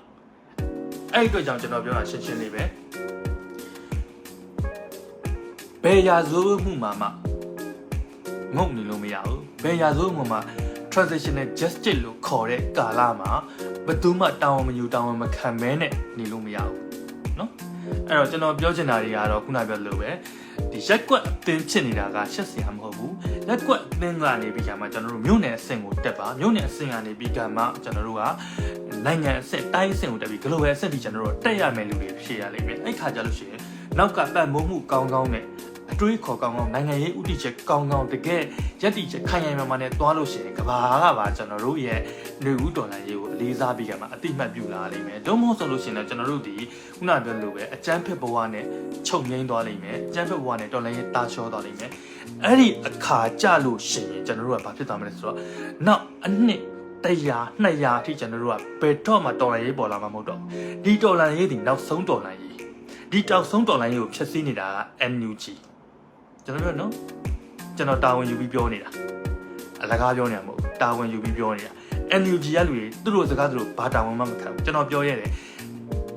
အဲ့ဒီအတွက်ကြောင့်ကျွန်တော်ပြောတာရှင်းရှင်းလေးပဲဘယ်ရာဇဝတ်မှုမှာမှငုံနေလို့မရဘူးဘယ်ရာဇဝတ်မှုမှာ transitional justice လို့ခေါ်တဲ့ကာလမှာဘယ်သူမှတာဝန်မယူတာဝန်မခံမဲနဲ့နေလို့မရဘူးเนาะအဲ့တော့ကျွန်တော်ပြောချင်တာတွေကတော့ခုနပြောလို့ပဲဒီရက်ကွက်အသင်းဖြစ်နေတာကရှက်စရာမဟုတ်ဘူးရက်ကွက်အသင်းကနေပြီးကြမှာကျွန်တော်တို့မြို့နယ်အဆင့်ကိုတက်ပါမြို့နယ်အဆင့်ကနေပြီးကြမှာကျွန်တော်တို့ကနိုင်ငံအဆင့်တိုင်းအဆင့်ကိုတက်ပြီး global အဆင့်ထိကျွန်တော်တို့တက်ရမယ်လူတွေဖြစ်ရလိမ့်မယ်အဲ့ခါကျလို့ရှိရင်နောက်ကပတ်မိုးမှုကောင်းကောင်းနဲ့အတွေးခေါ်ကောင်းကောင်းနိုင်ငံရေးဥတီချက်ကောင်းကောင်းတကယ်ရက်တီချက်ခိုင်ခိုင်မာမာနဲ့တွားလို့ရှိရင်ကဘာကပါကျွန်တော်တို့ရဲ့လူဦးဒေါ်လာရေးကိုအလေးစားပြီးကြမှာအတိမတ်ပြုလာလိမ့်မယ်don't more ဆိုလို့ရှိရင်လည်းကျွန်တော်တို့ဒီခုနပြောလို့ပဲအကျန်းဖက်ဘဝနဲ့ချုပ်ငိမ့်သွားလိမ့်မယ်အကျန်းဖက်ဘဝနဲ့ဒေါ်လာရေးတာချောသွားလိမ့်မယ်အဲ့ဒီအခါကြလို့ရှိရင်ကျွန်တော်တို့ကဘာဖြစ်သွားမလဲဆိုတော့နောက်အနှစ်100 200အထိကျွန်တော်တို့ကဘယ်တော့မှဒေါ်လာရေးပေါ်လာမှာမဟုတ်တော့ဒီဒေါ်လာရေးဒီနောက်ဆုံးဒေါ်လာရေးဒီတောက်ဆုံးဒေါ်လာရေးကိုဖျက်ဆီးနေတာက NUGကျွန်တော်ပြောနော်ကျွန်တော်တာဝန်ယူပြီးပြောနေတာအလကားပြောနေတာမဟုတ်တာဝန်ယူပြီးပြောနေတာ NUG ရလူတွေသူတို့စကားသူတို့ဘာတာဝန်မှမခံဘူးကျွန်တော်ပြောရတယ်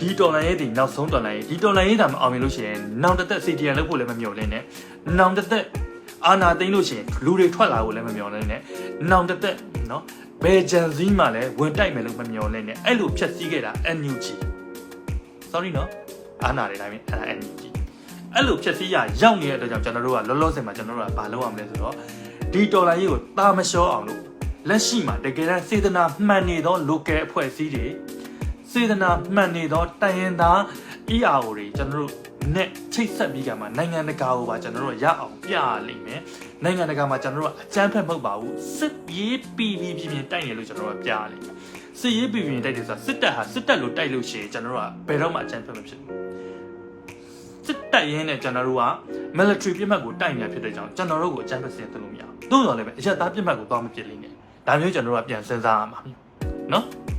ဒီဒေါ်လာရေးဒီနောက်ဆုံးဒေါ်လာရေးဒီဒေါ်လာရေးဒါမအောင်မြင်လို့ရှိရင်နောင်တသက် CDN လုပ်ဖို့လည်းမမျှော်လင့်နဲ့နောင်တသက်အာနာသိမ့်လို့ရှိရင်လူတွေထွက်လာဖို့လည်းမမျှော်လင့်နဲ့နောင်တသက်နော်ဘယ်ဂျန်စီးမှလည်းဝင်တိုက်မယ်လို့မမျှော်လင့်နဲ့အဲ့လိုဖြတ်စည်းခဲ့တာ NUG sorry နော်အာနာတွေတိုင်းပဲအဲ့ဒါ NUGအဲ့လိုဖြည့်စည်းရရောက်နေတဲ့အတွက်ကြောင့်ကျွန်တော်တို့ကလောလောဆယ်မှာကျွန်တော်တို့ကဘာလုပ်ရမလဲဆိုတော့ဒီဒေါ်လာရေးကိုတာမလျှောအောင်လို့လက်ရှိမှာတကယ်တမ်းစေတနာမှန်နေသော local အဖွဲ့အစည်းတွေစေတနာမှန်နေသောတိုင်ရင်သား ERO တွေကျွန်တော်တို့နဲ့ချိတ်ဆက်ပြီးကြမှာနိုင်ငံတကာကိုပါကျွန်တော်တို့ရအောင်ပြရလိမ့်မယ်နိုင်ငံတကာမှာကျွန်တော်တို့အကြမ်းဖက်မဟုတ်ပါဘူးစစ်ရေးပြည်ပြည်ပြင်းတိုက်နေလို့ကျွန်တော်တို့ပြရလိမ့်မယ်စစ်ရေးပြည်ပြည်တိုက်တယ်ဆိုတာစစ်တပ်ဟာစစ်တပ်လို့တိုက်လို့ရှိရင်ကျွန်တော်တို့ကဘယ်တော့မှအကြမ်းဖက်မဖြစ်ဘူးစစ်တပ်ရင်းနဲ့ကျွန်တော်တို့က military ပြစ်မှတ်ကိုတိုက်နေတာဖြစ်တဲ့ကြောင့်ကျွန်တော်တို့ကိုအကြမ်းဖက်စင်တယ်လို့မရဘူး။သို့တော်လည်းပဲအချက်သားပြစ်မှတ်ကိုသွားမဖြစ်လိမ့်နဲ့။ဒါမျိုးကျွန်တော်တို့ကပြန်စဉ်းစားရမှာ။နော်။